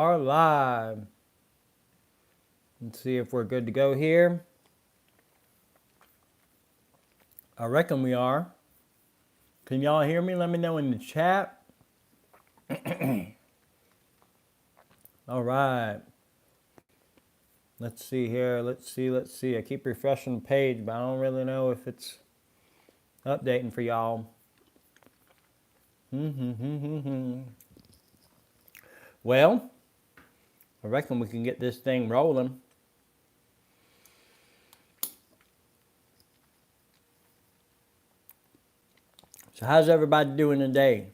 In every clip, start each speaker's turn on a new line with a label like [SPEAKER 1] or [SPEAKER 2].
[SPEAKER 1] Are live. Let's see if we're good to go here. I reckon we are. Can y'all hear me? Let me know in the chat. All right. Let's see here. Let's see. I keep refreshing the page, but I don't really know if it's updating for y'all. Well, I reckon we can get this thing rolling. So how's everybody doing today?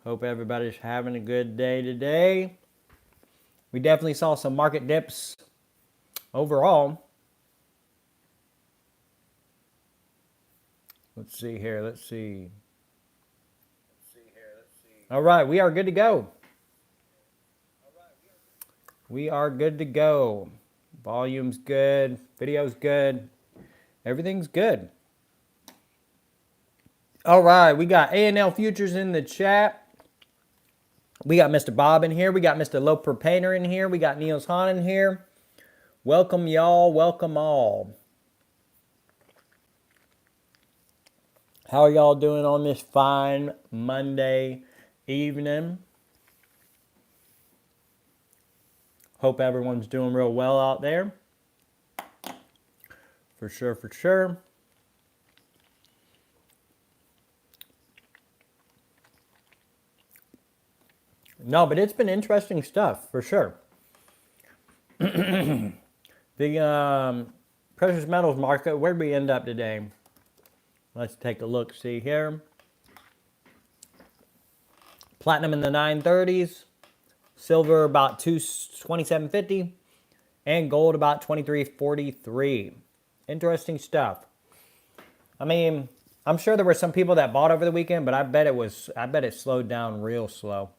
[SPEAKER 1] Hope everybody's having a good day today. We definitely saw some market dips overall. Let's see here. Let's see. All right, we are good to go. We are good to go. Volume's good. Video's good. Everything's good. All right, we got A&L Futures in the chat. We got Mr. Bob in here. We got Mr. Loper Painter in here. We got Niels Hahn in here. Welcome, y'all. Welcome all. How are y'all doing on this fine Monday evening? Hope everyone's doing real well out there. For sure, for sure. No, but it's been interesting stuff, for sure. The precious metals market, where did we end up today? Let's take a look, see here. Platinum in the 930s. Silver about 27.50. And gold about 23.43. Interesting stuff. I mean, I'm sure there were some people that bought over the weekend, but I bet it slowed down real slow.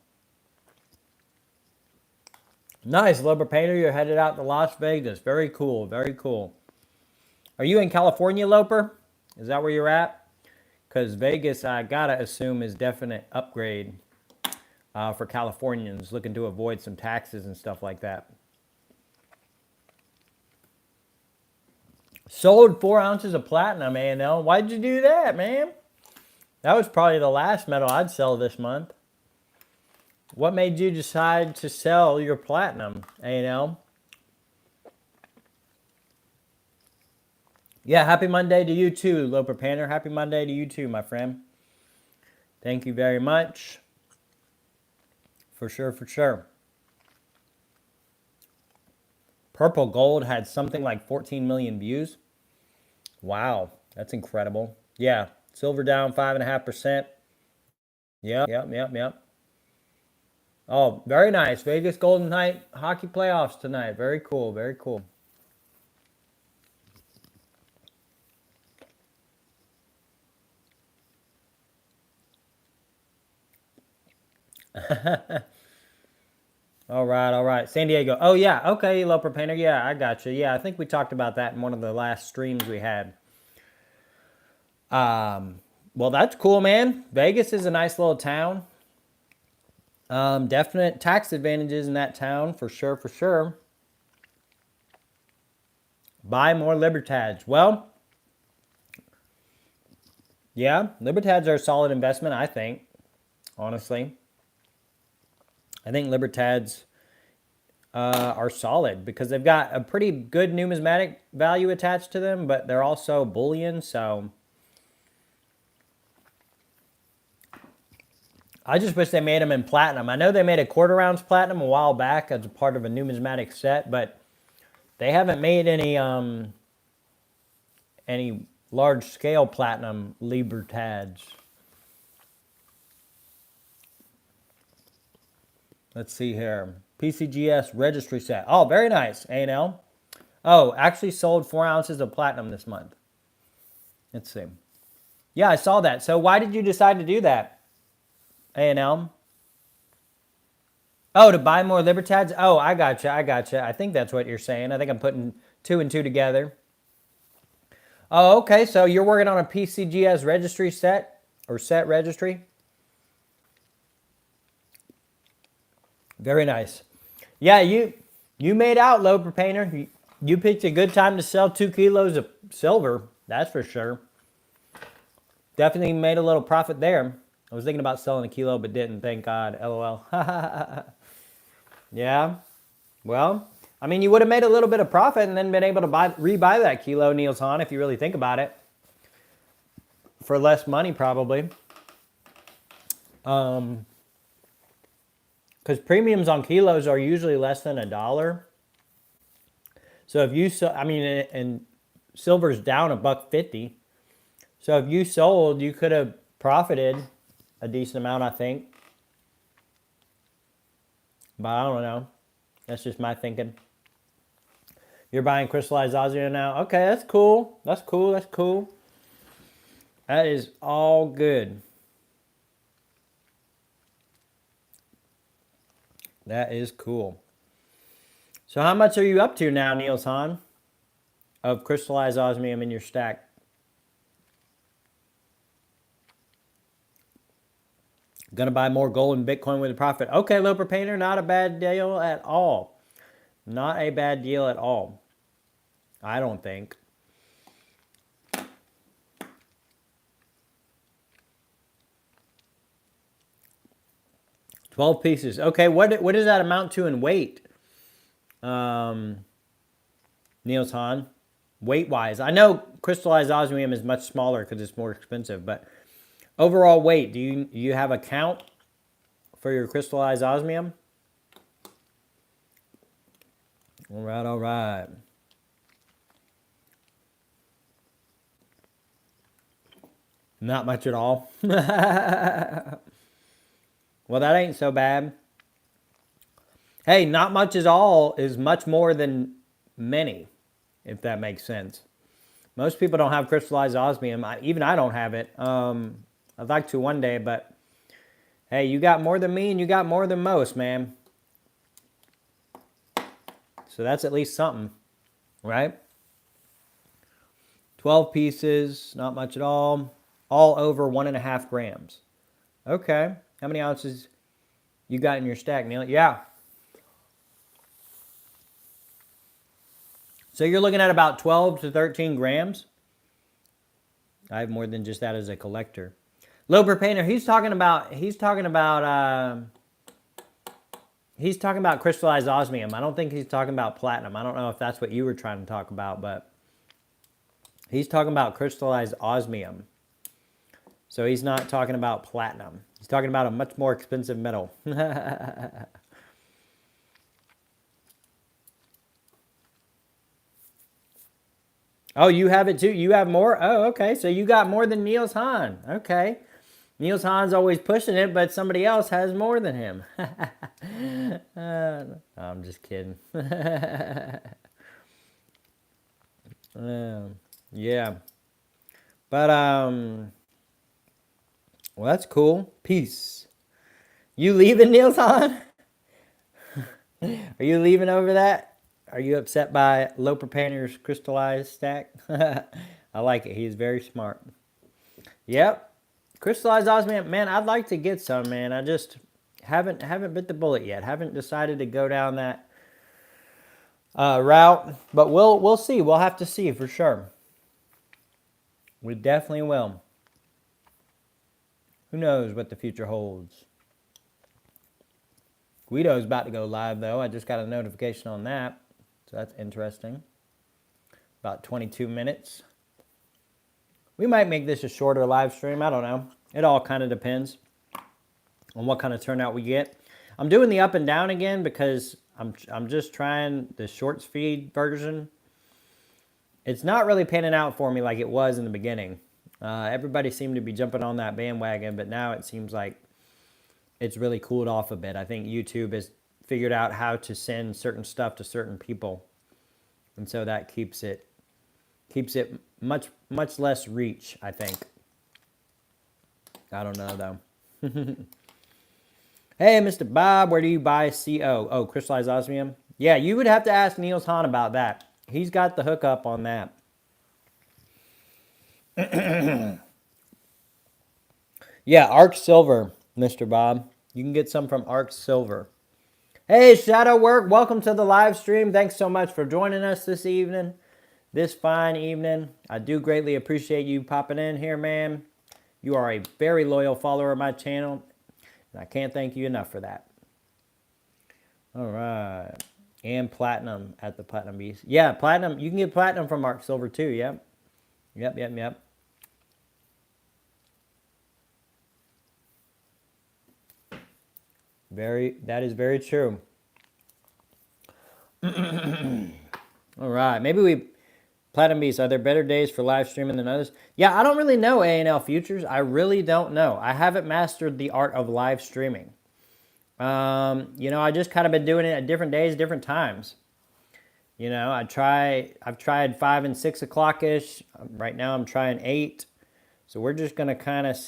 [SPEAKER 1] Nice, Loper Painter. You're headed out to Las Vegas. Very cool. Very cool. Are you in California, Loper? Is that where you're at? Because Vegas, I gotta assume, is definite upgrade for Californians looking to avoid some taxes and stuff like that. Sold 4 ounces of platinum, A&L. Why'd you do that, man? That was probably the last metal I'd sell this month. What made you decide to sell your platinum, A&L? Yeah, happy Monday to you too, Loper Painter. Happy Monday to you too, my friend. Thank you very much. For sure, for sure. Purple Gold had something like 14 million views. Wow, that's incredible. Yeah, silver down 5.5%. Yep. Oh, very nice. Vegas Golden Knight hockey playoffs tonight. Very cool, very cool. All right. San Diego. Oh, yeah. Okay, Loper Painter. Yeah, I got you. Yeah, I think we talked about that in one of the last streams we had. Well, that's cool, man. Vegas is a nice little town. Definite tax advantages in that town, for sure, for sure. Buy more Libertads. Well, yeah, Libertads are a solid investment, I think, honestly. I think Libertads are solid because they've got a pretty good numismatic value attached to them, but they're also bullion, so I just wish they made them in platinum. I know they made a quarter ounce platinum a while back as a part of a numismatic set, but they haven't made any large scale platinum Libertads. Let's see here. PCGS registry set. Oh, very nice. A&L. Oh, actually sold 4 ounces of platinum this month. Let's see. Yeah, I saw that. So why did you decide to do that, A&L? Oh, to buy more Libertads? Oh, I gotcha. I think that's what you're saying. I think I'm putting 2 and 2 together. Oh, okay. So you're working on a PCGS registry set or set registry? Very nice. Yeah, you made out, Loper Painter. You picked a good time to sell 2 kilos of silver. That's for sure. Definitely made a little profit there. I was thinking about selling a kilo, but didn't. Thank God. LOL. Yeah. Well, I mean, you would have made a little bit of profit and then been able to rebuy that kilo, Niels Hahn, if you really think about it, for less money probably. Because premiums on kilos are usually less than $1. So if you I mean, and silver's down $1.50. So if you sold, you could have profited a decent amount, I think. But I don't know. That's just my thinking. You're buying crystallized osmium now? Okay, that's cool. That's cool. That's cool. That is all good. That is cool. So how much are you up to now, Niels Hahn, of crystallized osmium in your stack? Gonna buy more gold and Bitcoin with a profit. Okay, Loper Painter, not a bad deal at all. Not a bad deal at all. I don't think. $12 pieces. Okay, what does that amount to in weight? Niels Hahn, weight-wise. I know crystallized osmium is much smaller because it's more expensive, but overall weight, do you have a count for your crystallized osmium? All right, all right. Not much at all. Well, that ain't so bad. Hey, not much at all is much more than many, if that makes sense. Most people don't have crystallized osmium. Even I don't have it. I'd like to one day, but hey, you got more than me and you got more than most, man. So that's at least something, right? 12 pieces, not much at all over 1.5 grams. Okay, how many ounces you got in your stack, Neil? Yeah. So you're looking at about 12 to 13 grams. I have more than just that as a collector. Loper Painter, he's talking about crystallized osmium. I don't think he's talking about platinum. I don't know if that's what you were trying to talk about, but he's talking about crystallized osmium. So he's not talking about platinum. He's talking about a much more expensive metal. Oh, you have it too? You have more? Oh, okay. So you got more than Niels Hahn. Okay. Niels Hahn's always pushing it, but somebody else has more than him. I'm just kidding. Yeah. But, well, that's cool. Peace. You leaving, Niels Hahn? Are you leaving over that? Are you upset by Loper Painter's crystallized stack? I like it. He's very smart. Yep. Crystallized osmium. Man, I'd like to get some, man. I just haven't bit the bullet yet. Haven't decided to go down that route. But we'll see. We'll have to see for sure. We definitely will. Who knows what the future holds? Guido's about to go live, though. I just got a notification on that. So that's interesting. About 22 minutes. We might make this a shorter live stream. I don't know. It all kind of depends on what kind of turnout we get. I'm doing the up and down again because I'm just trying the shorts feed version. It's not really panning out for me like it was in the beginning. Everybody seemed to be jumping on that bandwagon, but now it seems like it's really cooled off a bit. I think YouTube has figured out how to send certain stuff to certain people. And so that keeps it much less reach, I think. I don't know, though. Hey, Mr. Bob, where do you buy CO? Oh, crystallized osmium? Yeah, you would have to ask Niels Hahn about that. He's got the hookup on that. Yeah, Arc Silver, Mr. Bob. You can get some from Arc Silver. Hey, Shadow Work, welcome to the live stream. Thanks so much for joining us this evening, this fine evening. I do greatly appreciate you popping in here, man. You are a very loyal follower of my channel, and I can't thank you enough for that. All right. And platinum at the Platinum Beast. Yeah, platinum. You can get platinum from Mark Silver too. Yep. Yep. That is very true. All right. Platinum Beast, are there better days for live streaming than others? Yeah, I don't really know A&L futures. I really don't know. I haven't mastered the art of live streaming. I just kind of been doing it at different days, different times. I've tried 5 and 6 o'clock-ish. Right now I'm trying 8. So we're just going to kind of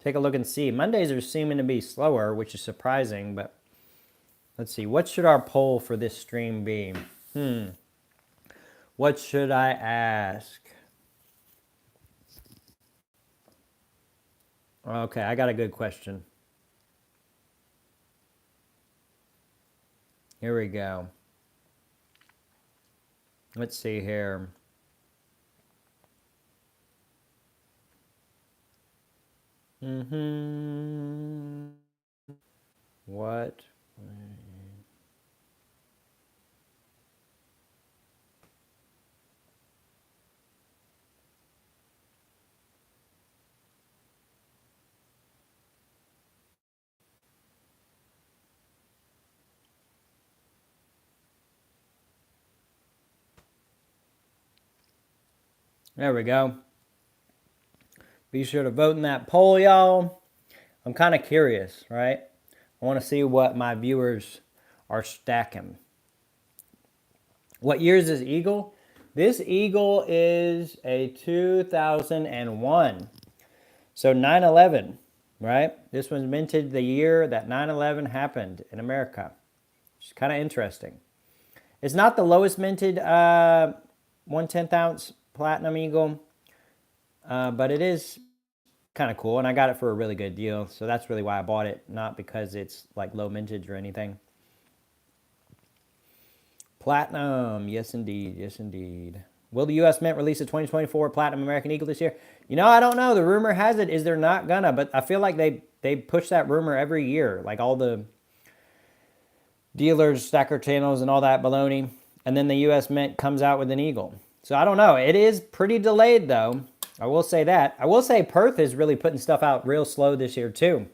[SPEAKER 1] take a look and see. Mondays are seeming to be slower, which is surprising, but let's see. What should our poll for this stream be? What should I ask? Okay, I got a good question. Here we go. Let's see here. What? There we go. Be sure to vote in that poll, y'all. I'm kind of curious, right? I want to see what my viewers are stacking. What year is this eagle? This eagle is a 2001. So 9/11, right? This was minted the year that 9/11 happened in America. It's kind of interesting. It's not the lowest minted 1/10 ounce platinum eagle, but it is kind of cool, and I got it for a really good deal, so that's really why I bought it, not because it's like low mintage or anything. Platinum, yes indeed. Will the U.S. Mint release a 2024 Platinum American Eagle this year? I don't know. The rumor has it is they're not gonna, but I feel like they push that rumor every year, like all the dealers, stacker channels, and all that baloney, and then the U.S. Mint comes out with an eagle. So I don't know. It is pretty delayed, though. I will say that. I will say Perth is really putting stuff out real slow this year, too,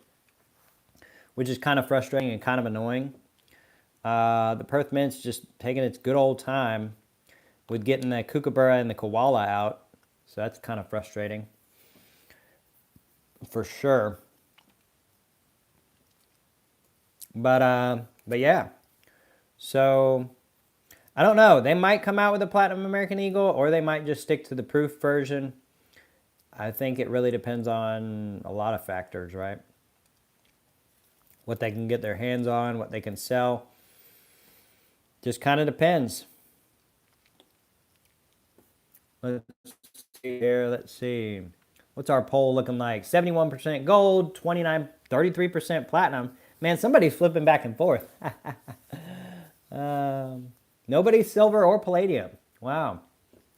[SPEAKER 1] which is kind of frustrating and kind of annoying. The Perth Mint's just taking its good old time with getting the Kookaburra and the Koala out. So that's kind of frustrating. For sure. But yeah. So I don't know. They might come out with a Platinum American Eagle, or they might just stick to the proof version. I think it really depends on a lot of factors, right? What they can get their hands on, what they can sell. Just kind of depends. Let's see here. Let's see. What's our poll looking like? 71% gold, 33% platinum. Man, somebody's flipping back and forth. Nobody's silver or palladium. Wow.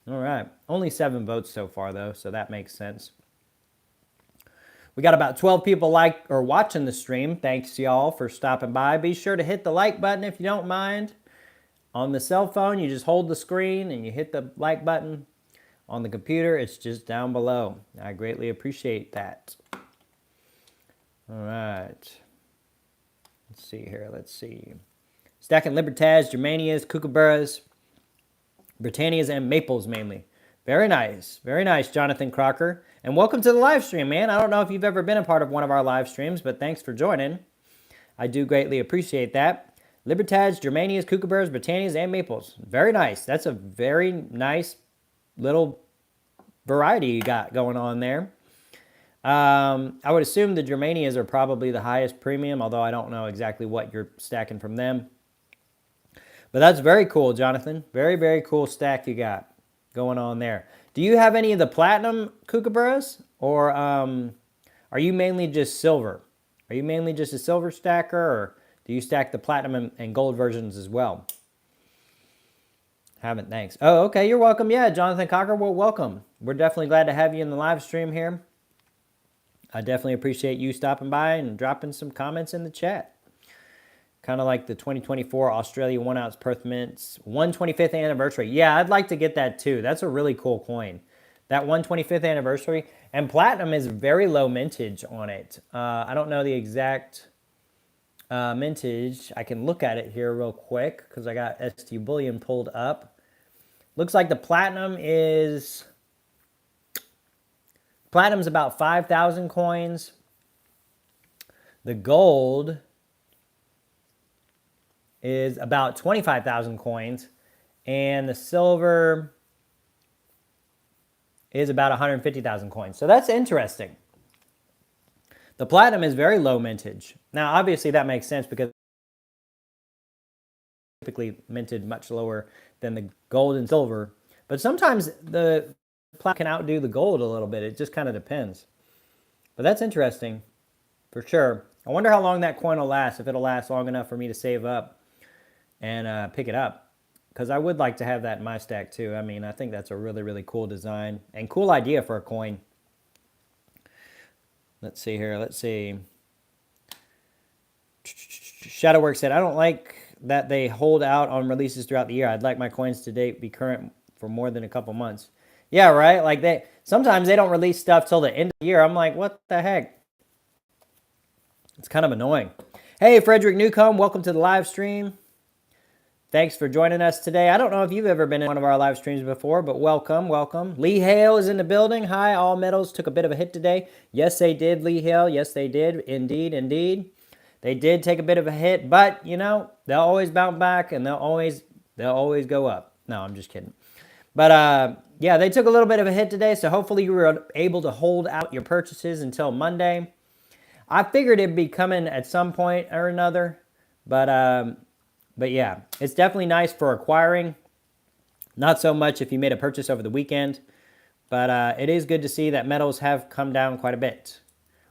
[SPEAKER 1] All right. Only 7 votes so far, though, so that makes sense. We got about 12 people watching the stream. Thanks, y'all, for stopping by. Be sure to hit the like button if you don't mind. On the cell phone, you just hold the screen and you hit the like button. On the computer, it's just down below. I greatly appreciate that. All right. Let's see here. Let's see. Stacking Libertads, Germanias, Kookaburras, Britannias, and Maples mainly. Very nice. Very nice, Jonathan Crocker. And welcome to the live stream, man. I don't know if you've ever been a part of one of our live streams, but thanks for joining. I do greatly appreciate that. Libertads, Germanias, Kookaburras, Britannias, and Maples. Very nice. That's a very nice little variety you got going on there. I would assume the Germanias are probably the highest premium, although I don't know exactly what you're stacking from them. But that's very cool, Jonathan. Very, very cool stack you got going on there. Do you have any of the platinum Kookaburras, or are you mainly just silver? Are you mainly just a silver stacker, or Do you stack the platinum and gold versions as well? Haven't, thanks. Oh, okay, you're welcome. Yeah, Jonathan Cocker, well, welcome. We're definitely glad to have you in the live stream here. I definitely appreciate you stopping by and dropping some comments in the chat. Kind of like the 2024 Australia 1 ounce Perth Mint's 125th anniversary. Yeah, I'd like to get that too. That's a really cool coin. That 125th anniversary. And platinum is very low mintage on it. I don't know the exact mintage. I can look at it here real quick because I got ST Bullion pulled up. Looks like the platinum's about 5,000 coins. The gold is about 25,000 coins. And the silver is about 150,000 coins. So that's interesting. The platinum is very low mintage. Now, obviously, that makes sense because typically minted much lower than the gold and silver. But sometimes the platinum can outdo the gold a little bit. It just kind of depends. But that's interesting, for sure. I wonder how long that coin will last, if it'll last long enough for me to save up and pick it up. Because I would like to have that in my stack too. I mean, I think that's a really, really cool design and cool idea for a coin. Let's see here. Let's see. Shadowwork said, I don't like that they hold out on releases throughout the year. I'd like my coins to date be current for more than a couple months. Yeah, right? Like sometimes they don't release stuff till the end of the year. I'm like, what the heck? It's kind of annoying. Hey, Frederick Newcomb, welcome to the live stream. Thanks for joining us today. I don't know if you've ever been in one of our live streams before, but welcome, welcome. Lee Hale is in the building. Hi, all metals took a bit of a hit today. Yes, they did, Lee Hale. Yes, they did. Indeed, indeed. They did take a bit of a hit, but, you know, they'll always bounce back and they'll always go up. No, I'm just kidding. But, yeah, they took a little bit of a hit today, so hopefully you were able to hold out your purchases until Monday. I figured it'd be coming at some point or another, but yeah, it's definitely nice for acquiring. Not so much if you made a purchase over the weekend, but it is good to see that metals have come down quite a bit,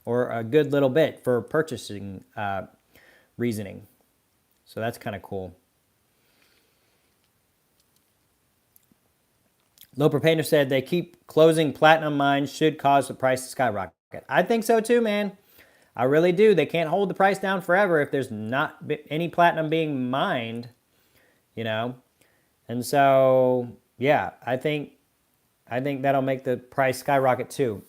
[SPEAKER 1] or a good little bit for purchasing reasoning. So that's kind of cool. Loper Painter said they keep closing platinum mines should cause the price to skyrocket. I think so too, man. I really do. They can't hold the price down forever if there's not any platinum being mined, you know. And so, yeah, I think that'll make the price skyrocket too.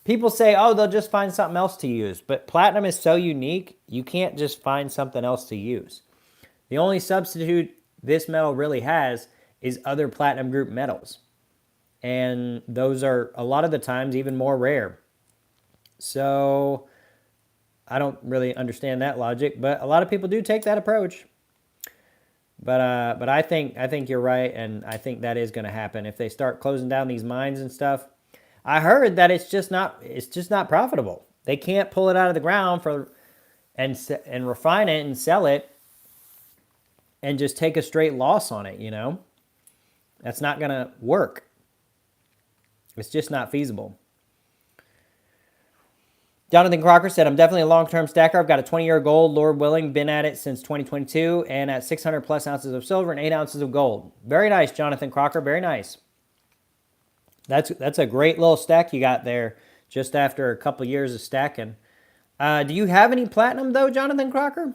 [SPEAKER 1] People say, oh, they'll just find something else to use. But platinum is so unique, you can't just find something else to use. The only substitute this metal really has is other platinum group metals. And those are, a lot of the times, even more rare. So I don't really understand that logic, but a lot of people do take that approach. But I think you're right, and I think that is going to happen if they start closing down these mines and stuff. I heard that it's just not profitable. They can't pull it out of the ground and refine it and sell it and just take a straight loss on it, you know? That's not going to work. It's just not feasible. Jonathan Crocker said, I'm definitely a long-term stacker. I've got a 20-year gold, Lord willing, been at it since 2022, and at 600 plus ounces of silver and 8 ounces of gold. Very nice, Jonathan Crocker, very nice. That's a great little stack you got there just after a couple years of stacking. Do you have any platinum, though, Jonathan Crocker?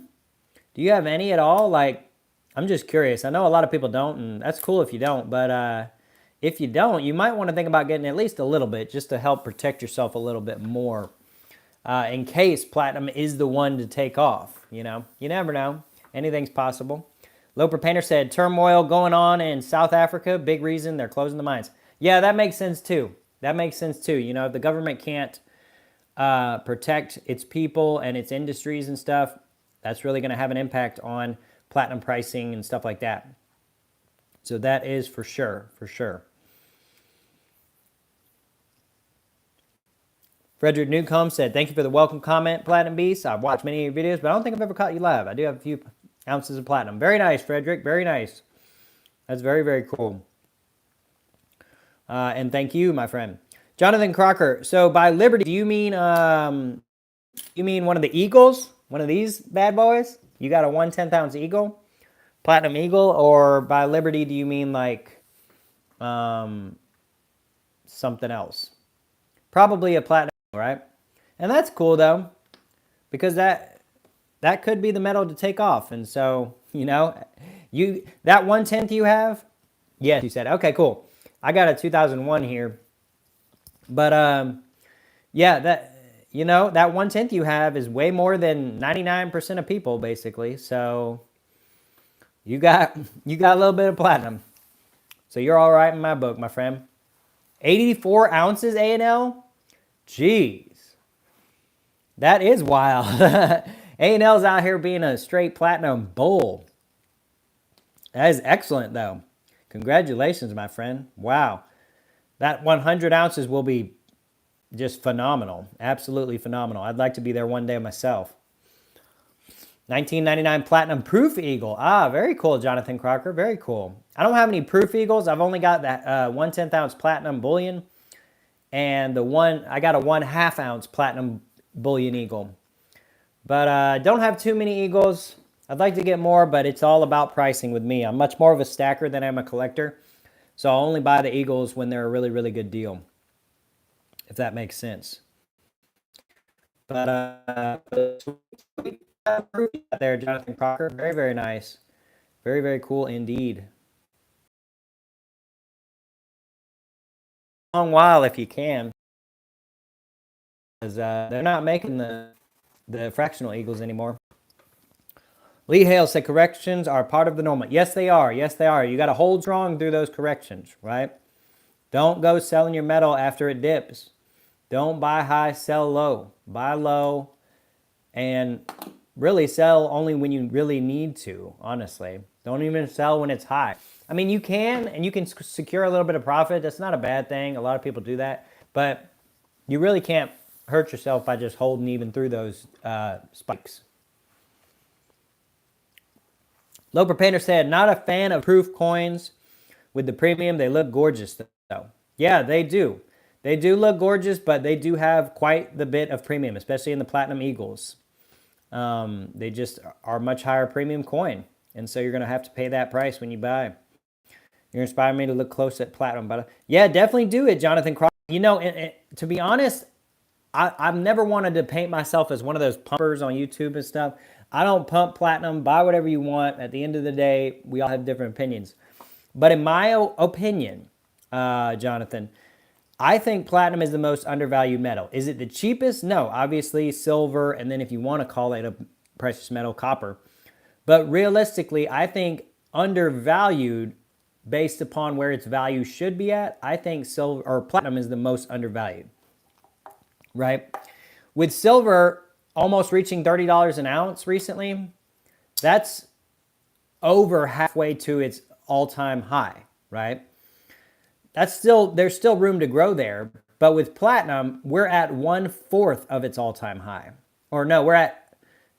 [SPEAKER 1] Do you have any at all? Like, I'm just curious. I know a lot of people don't, and that's cool if you don't, but if you don't, you might want to think about getting at least a little bit just to help protect yourself a little bit more. In case platinum is the one to take off, you know. You never know. Anything's possible. Loper Painter said, turmoil going on in South Africa, big reason they're closing the mines. Yeah, that makes sense too. That makes sense too. You know, if the government can't protect its people and its industries and stuff, that's really going to have an impact on platinum pricing and stuff like that. So that is for sure, for sure. Frederick Newcomb said, thank you for the welcome comment, Platinum Beast. I've watched many of your videos, but I don't think I've ever caught you live. I do have a few ounces of platinum. Very nice, Frederick. Very nice. That's very, very cool. And thank you, my friend. Jonathan Crocker. So by Liberty, do you mean one of the Eagles? One of these bad boys? You got a 1/10 ounce eagle? Platinum eagle, or by Liberty do you mean like something else? Probably a platinum, right? And that's cool though, because that could be the metal to take off. And so, you know, that 1/10 you have, yes, you said, okay, cool. I got a 2001 here, but yeah, that, you know, that 1/10 you have is way more than 99% of people basically. So you got a little bit of platinum. So you're all right in my book, my friend. 84 ounces A&L? Jeez. That is wild. A&L's out here being a straight platinum bull. That is excellent, though. Congratulations, my friend. Wow. That 100 ounces will be just phenomenal. Absolutely phenomenal. I'd like to be there one day myself. 1999 Platinum Proof Eagle. Ah, very cool, Jonathan Crocker. Very cool. I don't have any Proof Eagles. I've only got that 1/10 ounce Platinum Bullion. And I got a 1/2 ounce Platinum Bullion Eagle. But don't have too many Eagles. I'd like to get more, but it's all about pricing with me. I'm much more of a stacker than I'm a collector. So I'll only buy the Eagles when they're a really, really good deal, if that makes sense. But there, Jonathan Crocker. Very, very nice. Very, very cool indeed. Long while if you can, because they're not making the fractional Eagles anymore. Lee Hale said corrections are part of the normal. Yes, they are. Yes, they are. You got to hold strong through those corrections, right? Don't go selling your metal after it dips. Don't buy high, sell low. Buy low and really sell only when you really need to, honestly. Don't even sell when it's high. I mean, you can, and you can secure a little bit of profit. That's not a bad thing. A lot of people do that. But you really can't hurt yourself by just holding even through those spikes. Loper Painter said, not a fan of proof coins with the premium. They look gorgeous, though. Yeah, they do. They do look gorgeous, but they do have quite the bit of premium, especially in the Platinum Eagles. They just are much higher premium coin. And so you're going to have to pay that price when you buy. You're inspiring me to look close at Platinum. But yeah, definitely do it, Jonathan Cross. You know, to be honest, I've never wanted to paint myself as one of those pumpers on YouTube and stuff. I don't pump Platinum. Buy whatever you want. At the end of the day, we all have different opinions. But in my opinion, Jonathan, I think Platinum is the most undervalued metal. Is it the cheapest? No. Obviously, silver, and then if you want to call it a precious metal, copper. But realistically, I think undervalued based upon where its value should be at. I think silver or Platinum is the most undervalued, right? With silver almost reaching $30 an ounce recently, that's over halfway to its all-time high, right? There's still room to grow there. But with Platinum, we're at 1/4 of its all-time high. Or no, we're at,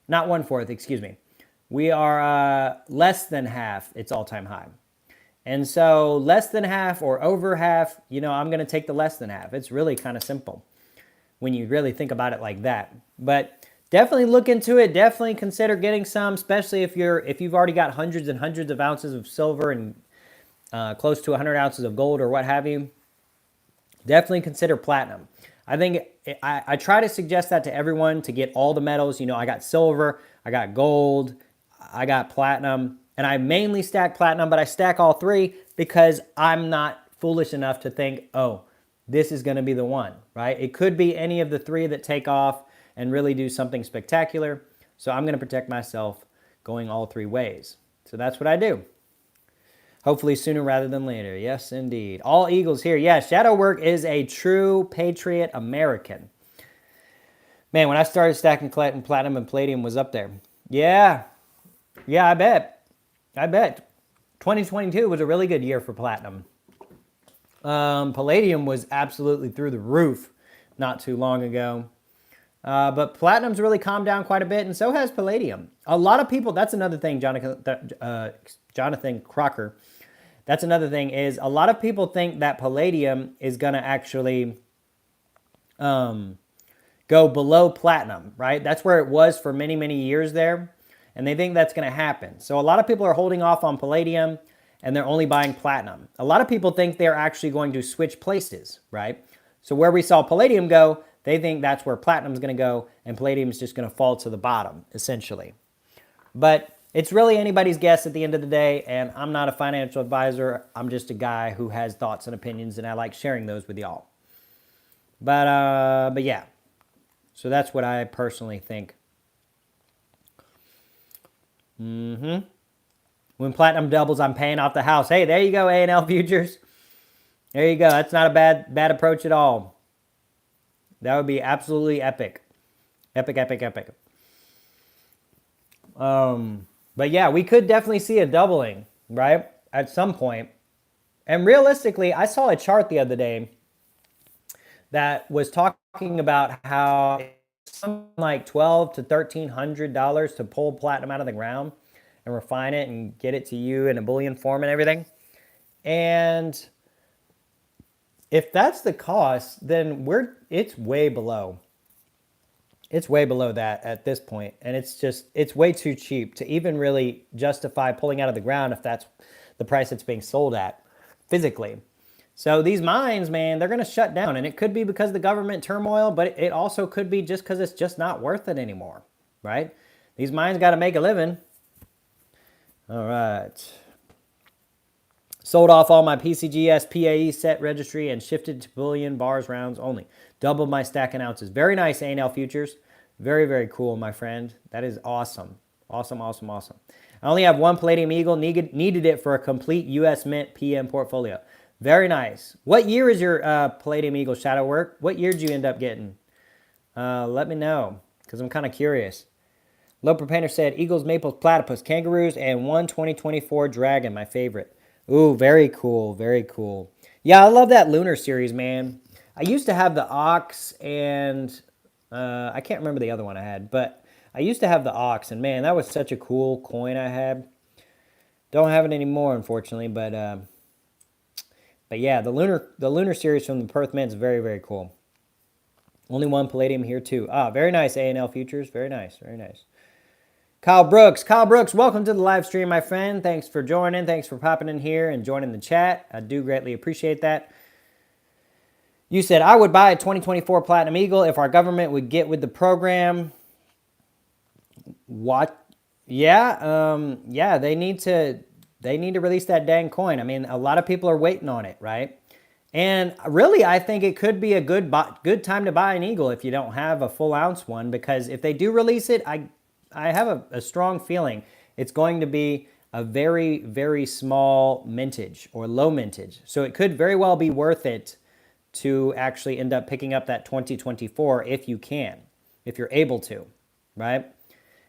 [SPEAKER 1] not 1/4, excuse me. We are less than half its all-time high. And so less than half or over half, you know, I'm going to take the less than half. It's really kind of simple when you really think about it like that. But definitely look into it. Definitely consider getting some, especially if you've already got hundreds and hundreds of ounces of silver and close to 100 ounces of gold or what have you. Definitely consider Platinum. I think I try to suggest that to everyone to get all the metals. You know, I got silver, I got gold, I got Platinum, and I mainly stack Platinum, but I stack all three because I'm not foolish enough to think, oh, this is going to be the one, right? It could be any of the three that take off and really do something spectacular. So I'm going to protect myself going all three ways. So that's what I do. Hopefully sooner rather than later. Yes, indeed. All Eagles here. Yeah, Shadow Work is a true Patriot American. Man, when I started stacking Platinum and Palladium was up there. Yeah. Yeah, I bet. 2022 was a really good year for Platinum. Palladium was absolutely through the roof not too long ago. But Platinum's really calmed down quite a bit, and so has Palladium. A lot of people, that's another thing, Jonathan Crocker. That's another thing is a lot of people think that Palladium is going to actually go below Platinum, right? That's where it was for many, many years there. and they think that's going to happen. So a lot of people are holding off on palladium, and they're only buying platinum. A lot of people think they're actually going to switch places, right? So where we saw palladium go, they think that's where platinum is going to go, and palladium is just going to fall to the bottom, essentially. But it's really anybody's guess at the end of the day, and I'm not a financial advisor. I'm just a guy who has thoughts and opinions, and I like sharing those with y'all. But yeah, so that's what I personally think. When platinum doubles, I'm paying off the house. Hey, there you go, A&L futures. There you go. That's not a bad approach at all. That would be absolutely epic. Epic, epic, epic. But yeah, we could definitely see a doubling, right? At some point. And realistically, I saw a chart the other day that was talking about how it's something like $1,200 to $1,300 to pull platinum out of the ground and refine it and get it to you in a bullion form and everything. And if that's the cost, then it's way below. It's way below that at this point, and it's way too cheap to even really justify pulling out of the ground if that's the price it's being sold at physically. So these mines, man, they're going to shut down, and it could be because of the government turmoil, but it also could be just because it's just not worth it anymore, right? These mines got to make a living. All right. Sold off all my PCGS PAE set registry and shifted to bullion bars rounds only. Doubled my stack in ounces. Very nice, A&L futures. Very, very cool, my friend. That is awesome. Awesome, awesome, awesome. I only have one Palladium Eagle. Needed it for a complete U.S. Mint PM portfolio. Very nice. What year is your Palladium Eagle shadow work? What year did you end up getting? Let me know, because I'm kind of curious. Loper Painter said, Eagles, Maples, Platypus, Kangaroos, and one 2024 Dragon, my favorite. Ooh, very cool, very cool. Yeah, I love that Lunar series, man. I used to have the Ox and I can't remember the other one I had, but I used to have the Ox, and man, that was such a cool coin I had. Don't have it anymore, unfortunately, but yeah, the Lunar series from the Perth Mint is very, very cool. Only one Palladium here too. Ah, very nice, A&L futures. Very nice, very nice. Kyle Brooks, welcome to the live stream, my friend. Thanks for joining. Thanks for popping in here and joining the chat. I do greatly appreciate that. You said, I would buy a 2024 Platinum Eagle if our government would get with the program. What? Yeah, yeah, they need to release that dang coin. I mean, a lot of people are waiting on it, right? And really, I think it could be a good time to buy an Eagle if you don't have a full ounce one, because if they do release it, I have a strong feeling it's going to be a very, very small mintage or low mintage. So it could very well be worth it to actually end up picking up that 2024 if you can, if you're able to, right?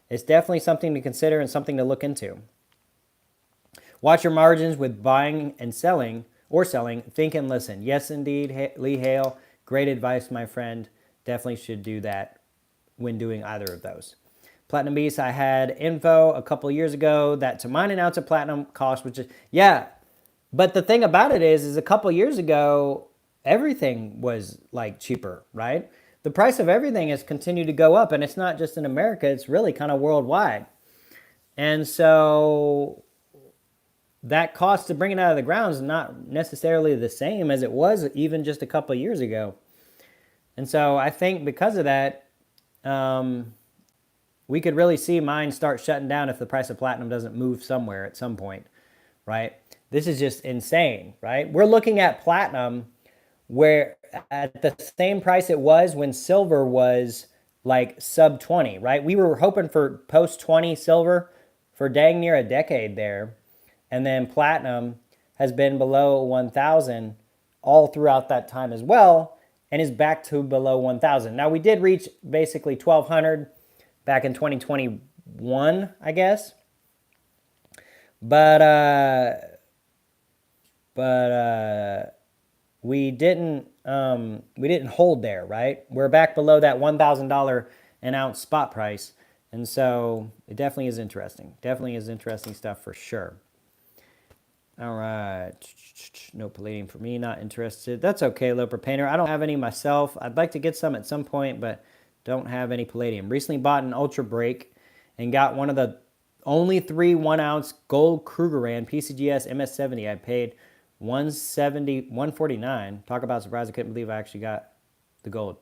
[SPEAKER 1] It's definitely something to consider and something to look into. Watch your margins with buying and selling, or selling. Think and listen. Yes, indeed, Lee Hale. Great advice, my friend. Definitely should do that when doing either of those. Platinum Beast, I had info a couple years ago that to mine an ounce of platinum cost, which is, yeah. But the thing about it is a couple years ago, everything was like cheaper, right? The price of everything has continued to go up, and it's not just in America, it's really kind of worldwide. And so that cost to bring it out of the ground is not necessarily the same as it was even just a couple years ago. And so I think because of that, we could really see mines start shutting down if the price of platinum doesn't move somewhere at some point, right? This is just insane, right? We're looking at platinum where at the same price it was when silver was like sub 20, right? We were hoping for post 20 silver for dang near a decade there. And then platinum has been below 1,000 all throughout that time as well, and is back to below 1,000. Now we did reach basically 1,200 back in 2021, I guess. But we didn't hold there, right? We're back below that $1,000 an ounce spot price, and so it definitely is interesting. Definitely is interesting stuff for sure. All right, no palladium for me, not interested. That's okay, Loper Painter. I don't have any myself. I'd like to get some at some point, but don't have any palladium. Recently bought an Ultra Break and got one of the only 3 1-ounce gold Krugerrand PCGS MS70. I paid 149. Talk about surprise. I couldn't believe I actually got the gold.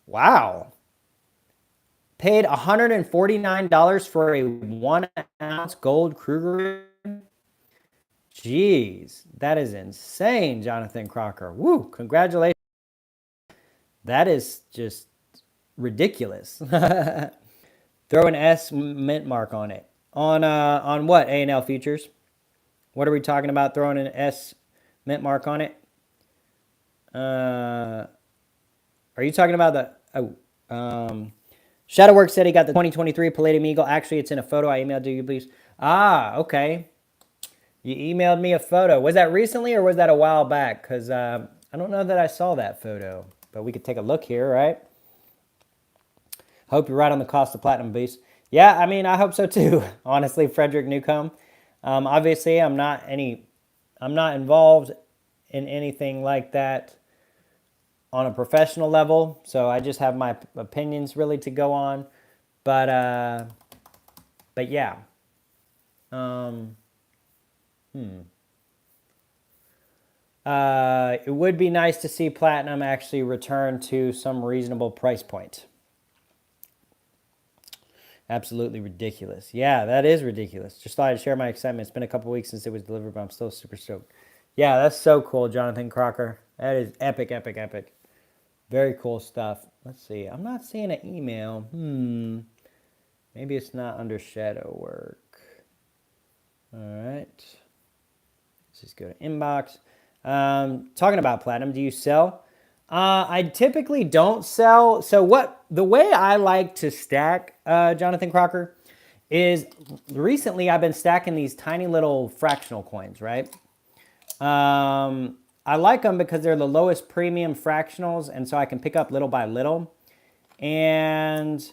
[SPEAKER 1] Wow. Paid $149 for a 1-ounce gold Krugerrand. Jeez, that is insane, Jonathan Crocker. Woo, congratulations. That is just ridiculous. Throw an S mint mark on it. On what? A&L Futures? What are we talking about throwing an S mint mark on it? Are you talking about the... Shadowwork said he got the 2023 Palladium Eagle. Actually, it's in a photo I emailed to you, please. Ah, okay. You emailed me a photo. Was that recently or was that a while back? Because I don't know that I saw that photo. But we could take a look here, right? Hope you're right on the cost of platinum, Beast. Yeah, I mean, I hope so too. Honestly, Frederick Newcomb. Obviously, I'm not involved in anything like that on a professional level. So I just have my opinions really to go on. But yeah. It would be nice to see platinum actually return to some reasonable price point. Absolutely ridiculous. Yeah, that is ridiculous. Just thought I'd share my excitement. It's been a couple weeks since it was delivered, but I'm still super stoked. Yeah, that's so cool, Jonathan Crocker. That is epic, epic, epic. Very cool stuff. Let's see. I'm not seeing an email. Maybe it's not under shadow work. All right. Let's just go to inbox. Talking about platinum, do you sell? I typically don't sell. So the way I like to stack, Jonathan Crocker, is recently I've been stacking these tiny little fractional coins, right? I like them because they're the lowest premium fractionals, and so I can pick up little by little. And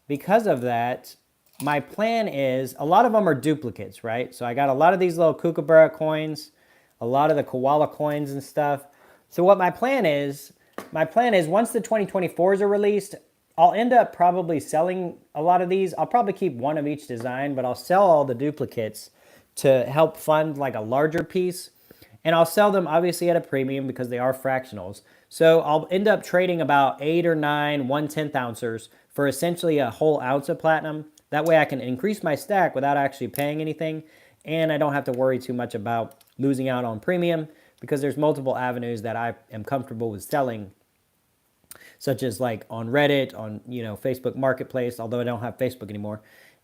[SPEAKER 1] because of that, my plan is, a lot of them are duplicates, right? So I got a lot of these little Kookaburra coins, a lot of the koala coins and stuff. So what my plan is once the 2024s are released, I'll end up probably selling a lot of these. I'll probably keep one of each design, but I'll sell all the duplicates to help fund like a larger piece. And I'll sell them obviously at a premium because they are fractionals. So I'll end up trading about 8 or 9 1/10 ouncers for essentially a whole ounce of platinum. That way I can increase my stack without actually paying anything. And I don't have to worry too much about losing out on premium because there's multiple avenues that I am comfortable with selling, such as like on Reddit, on Facebook Marketplace, although I don't have Facebook anymore,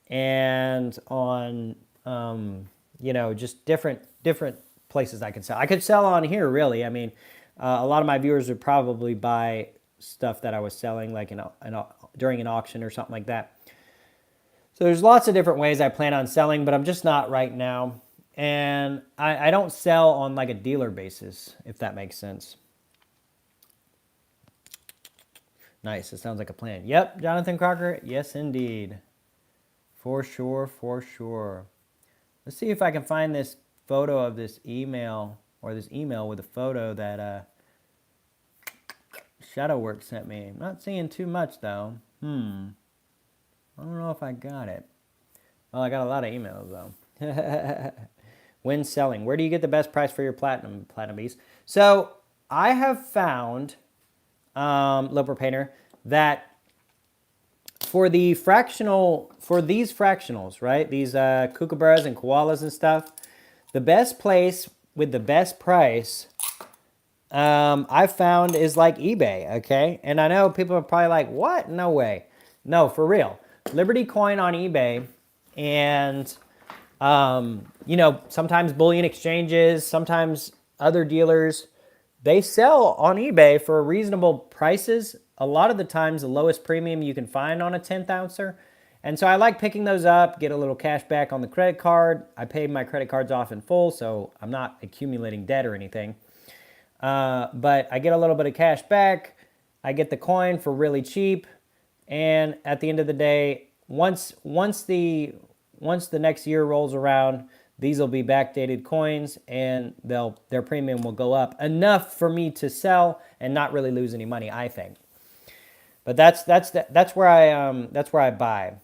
[SPEAKER 1] and on just different places I can sell. I could sell on here really. I mean, a lot of my viewers would probably buy stuff that I was selling like during an auction or something like that. So there's lots of different ways I plan on selling, but I'm just not right now. And I don't sell on like a dealer basis, if that makes sense. Nice. It sounds like a plan. Yep, Jonathan Crocker. Yes, indeed. For sure, for sure. Let's see if I can find this photo of this email, or this email with a photo that Shadowwork sent me. I'm not seeing too much, though. I don't know if I got it. Well, I got a lot of emails, though. When selling, where do you get the best price for your platinum beast? So I have found, Loper Painter, that for these fractionals, right, these kookaburras and koalas and stuff, the best place with the best price I've found is like eBay, okay? And I know people are probably like, what? No way. No, for real. Liberty Coin on eBay, and sometimes bullion exchanges, sometimes other dealers, they sell on eBay for reasonable prices. A lot of the times the lowest premium you can find on a 10th ouncer. And so I like picking those up, get a little cash back on the credit card. I paid my credit cards off in full, so I'm not accumulating debt or anything. But I get a little bit of cash back. I get the coin for really cheap. And at the end of the day, once the next year rolls around, these will be backdated coins, and their premium will go up enough for me to sell and not really lose any money, I think. But that's where I buy,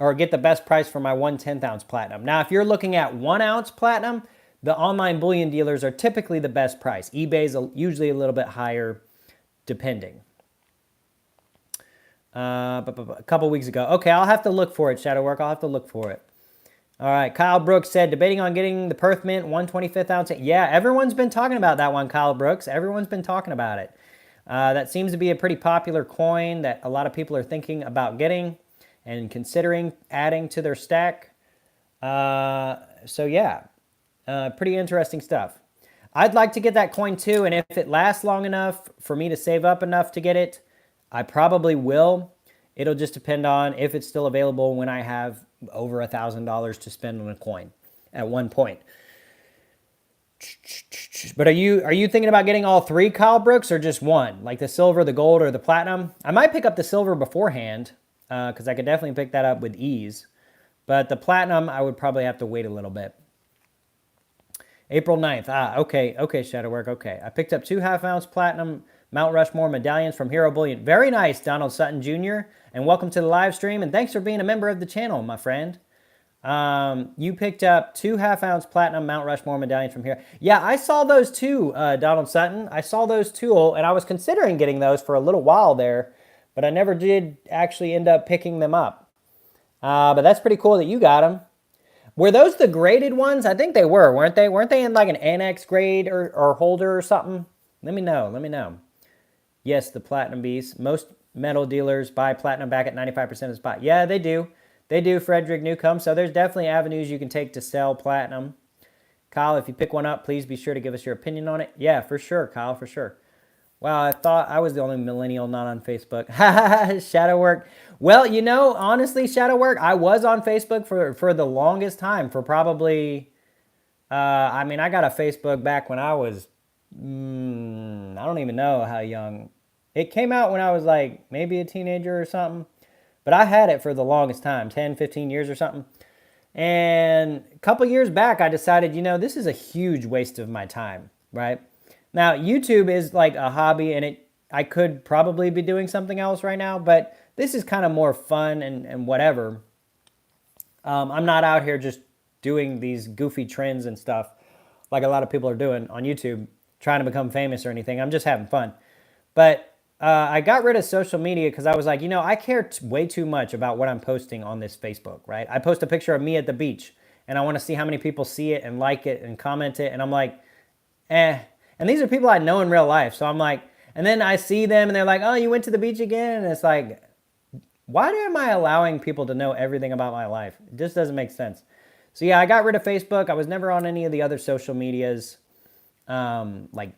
[SPEAKER 1] or get the best price for my 1/10 ounce platinum. Now, if you're looking at 1 ounce platinum, the online bullion dealers are typically the best price. eBay's usually a little bit higher, depending. A couple weeks ago. Okay, I'll have to look for it, Shadowwork. I'll have to look for it. All right, Kyle Brooks said, debating on getting the Perth Mint 1/25 ounce. Yeah, everyone's been talking about that one, Kyle Brooks. Everyone's been talking about it. That seems to be a pretty popular coin that a lot of people are thinking about getting and considering adding to their stack. So yeah, pretty interesting stuff. I'd like to get that coin too, and if it lasts long enough for me to save up enough to get it, I probably will. It'll just depend on if it's still available when I have over $1,000 to spend on a coin at one point. But are you thinking about getting all three, Kyle Brooks, or just one? Like the silver, the gold, or the platinum? I might pick up the silver beforehand because I could definitely pick that up with ease. But the platinum, I would probably have to wait a little bit. April 9th. Okay, Shadowwork, okay. I picked up 2 half-ounce platinum Mount Rushmore medallions from Hero Bullion. Very nice, Donald Sutton Jr., and welcome to the live stream, and thanks for being a member of the channel, my friend. You picked up 2 half-ounce platinum Mount Rushmore medallions from here. Yeah, I saw those too, Donald Sutton. I saw those too, and I was considering getting those for a little while there, but I never did actually end up picking them up. But that's pretty cool that you got them. Were those the graded ones? I think they were, weren't they? Weren't they in like an annex grade or holder or something? Let me know. Yes, the Platinum Beast. Most metal dealers buy platinum back at 95% of the spot. Yeah, they do. They do, Frederick Newcomb. So there's definitely avenues you can take to sell platinum. Kyle, if you pick one up, please be sure to give us your opinion on it. Yeah, for sure, Kyle, for sure. Wow, I thought I was the only millennial not on Facebook. Shadowwork. Well, you know, honestly, Shadowwork, I was on Facebook for the longest time, for probably, I mean, I got a Facebook back when I was, I don't even know how young. It came out when I was like maybe a teenager or something. But I had it for the longest time, 10, 15 years or something. And a couple years back, I decided, you know, this is a huge waste of my time, right? Now, YouTube is like a hobby, and I could probably be doing something else right now, but this is kind of more fun and whatever. I'm not out here just doing these goofy trends and stuff like a lot of people are doing on YouTube, trying to become famous or anything. I'm just having fun. But I got rid of social media because I was like, you know, I care way too much about what I'm posting on this Facebook, right? I post a picture of me at the beach, and I want to see how many people see it and like it and comment it, and I'm like, eh. And these are people I know in real life, so I'm like, and then I see them, and they're like, oh, you went to the beach again? And it's like, why am I allowing people to know everything about my life? It just doesn't make sense. So yeah, I got rid of Facebook. I was never on any of the other social medias, like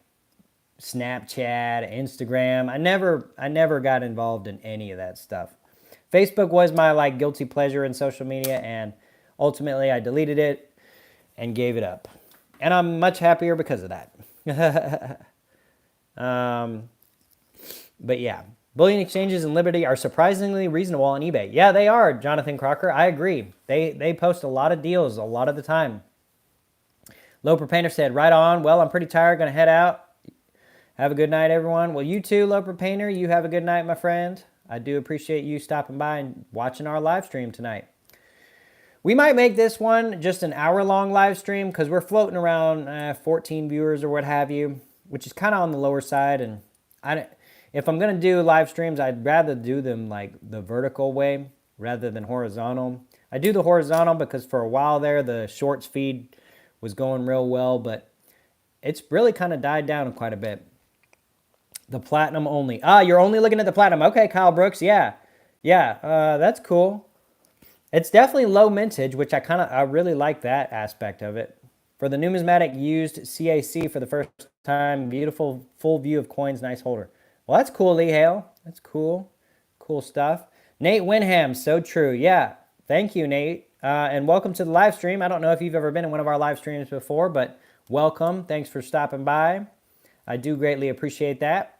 [SPEAKER 1] Snapchat, Instagram. I never got involved in any of that stuff. Facebook was my like guilty pleasure in social media, and ultimately I deleted it and gave it up. And I'm much happier because of that. But yeah, bullion exchanges in Liberty are surprisingly reasonable on eBay. Yeah, they are, Jonathan Crocker. I agree. They post a lot of deals a lot of the time. Loper Painter said, right on. Well, I'm pretty tired. Going to head out. Have a good night, everyone. Well, you too, Loper Painter. You have a good night, my friend. I do appreciate you stopping by and watching our live stream tonight. We might make this one just an hour-long live stream because we're floating around 14 viewers or what have you, which is kind of on the lower side. And if I'm going to do live streams, I'd rather do them like the vertical way rather than horizontal. I do the horizontal because for a while there, the shorts feed was going real well, but it's really kind of died down quite a bit. The platinum only. You're only looking at the platinum. Okay, Kyle Brooks. Yeah, that's cool. It's definitely low mintage, which I really like that aspect of it. For the numismatic used CAC for the first time, beautiful full view of coins, nice holder. Well, that's cool, Lee Hale. That's cool. Cool stuff. Nate Winham, so true. Yeah, thank you, Nate. And welcome to the live stream. I don't know if you've ever been in one of our live streams before, but welcome. Thanks for stopping by. I do greatly appreciate that.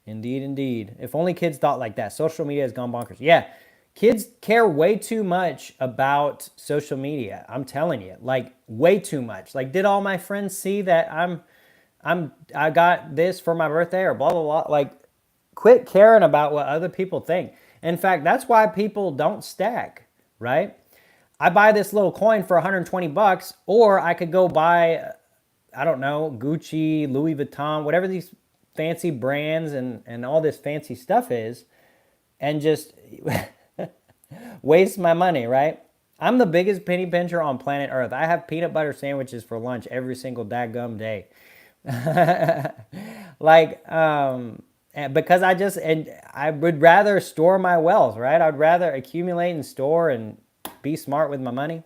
[SPEAKER 1] Indeed, indeed. If only kids thought like that. Social media has gone bonkers. Yeah. Kids care way too much about social media. I'm telling you, like way too much. Like, did all my friends see that I got this for my birthday or blah, blah, blah? Like, quit caring about what other people think. In fact, that's why people don't stack, right? I buy this little coin for 120 bucks, or I could go buy, I don't know, Gucci, Louis Vuitton, whatever these fancy brands and all this fancy stuff is, and just waste my money, right? I'm the biggest penny pincher on planet Earth. I have peanut butter sandwiches for lunch every single daggum day. Like, because I would rather store my wealth, right? I'd rather accumulate and store and be smart with my money.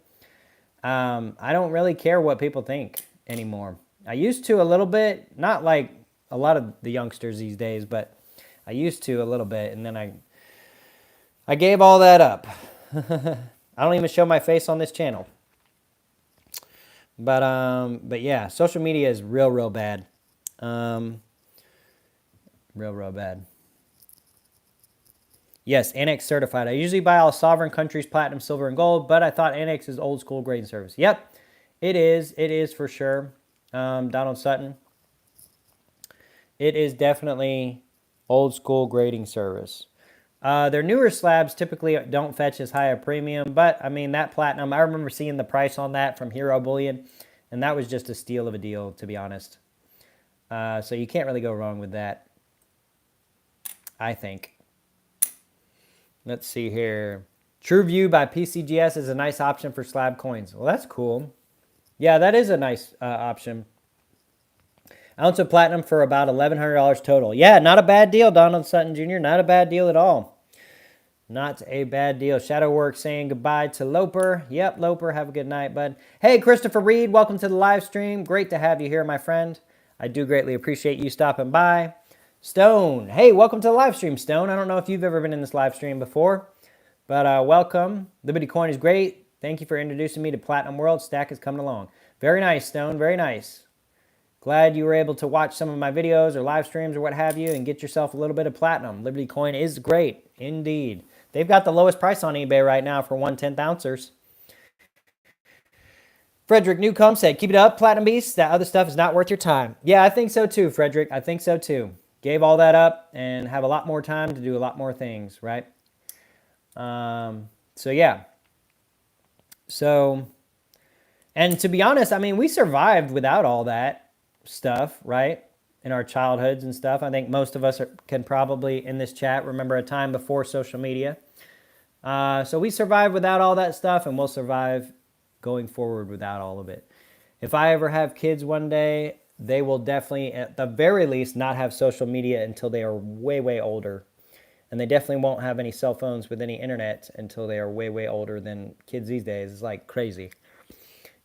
[SPEAKER 1] I don't really care what people think anymore. I used to a little bit, not like a lot of the youngsters these days, but I used to a little bit, and then I gave all that up. I don't even show my face on this channel. But yeah, social media is real bad. Real bad. Yes, Annex certified. I usually buy all sovereign countries platinum, silver, and gold, but I thought Annex is old school grading service. Yep, it is. It is for sure. Donald Sutton. It is definitely old school grading service. Their newer slabs typically don't fetch as high a premium, but I mean, that platinum, I remember seeing the price on that from Hero Bullion, and that was just a steal of a deal, to be honest. So you can't really go wrong with that, I think. Let's see here. True View by PCGS is a nice option for slab coins. Well, that's cool. Yeah, that is a nice option. Ounce of platinum for about $1,100 total. Yeah, not a bad deal, Donald Sutton Jr. Not a bad deal at all. Not a bad deal. Shadowwork saying goodbye to Loper. Yep, Loper, have a good night, bud. Hey, Christopher Reed, welcome to the live stream. Great to have you here, my friend. I do greatly appreciate you stopping by. Stone, hey, welcome to the live stream, Stone. I don't know if you've ever been in this live stream before, but welcome. Liberty Coin is great. Thank you for introducing me to Platinum World. Stack is coming along. Very nice, Stone, very nice. Glad you were able to watch some of my videos or live streams or what have you and get yourself a little bit of platinum. Liberty Coin is great, indeed. They've got the lowest price on eBay right now for 1/10 ouncer. Frederick Newcomb said, keep it up, Platinum Beast. That other stuff is not worth your time. Yeah, I think so too, Frederick. I think so too. Gave all that up and have a lot more time to do a lot more things, right? So yeah. So, and to be honest, I mean, we survived without all that stuff, right? In our childhoods and stuff. I think most of us can probably in this chat remember a time before social media. So we survived without all that stuff, and we'll survive going forward without all of it. If I ever have kids one day, they will definitely, at the very least, not have social media until they are way older. And they definitely won't have any cell phones with any internet until they are way older than kids these days. It's like crazy.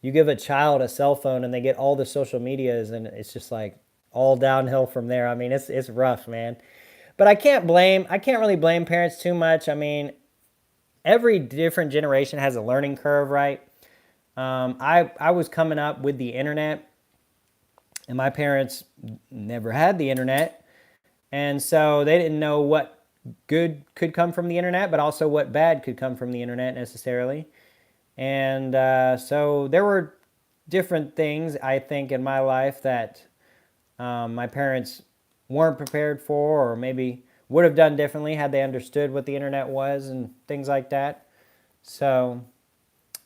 [SPEAKER 1] You give a child a cell phone and they get all the social medias, and it's just like all downhill from there. I mean, it's rough, man. But I can't really blame parents too much. I mean, every different generation has a learning curve, right? I was coming up with the internet, and my parents never had the internet. And so they didn't know what good could come from the internet, but also what bad could come from the internet necessarily. And so there were different things, I think, in my life that my parents weren't prepared for, or maybe would have done differently had they understood what the internet was and things like that. So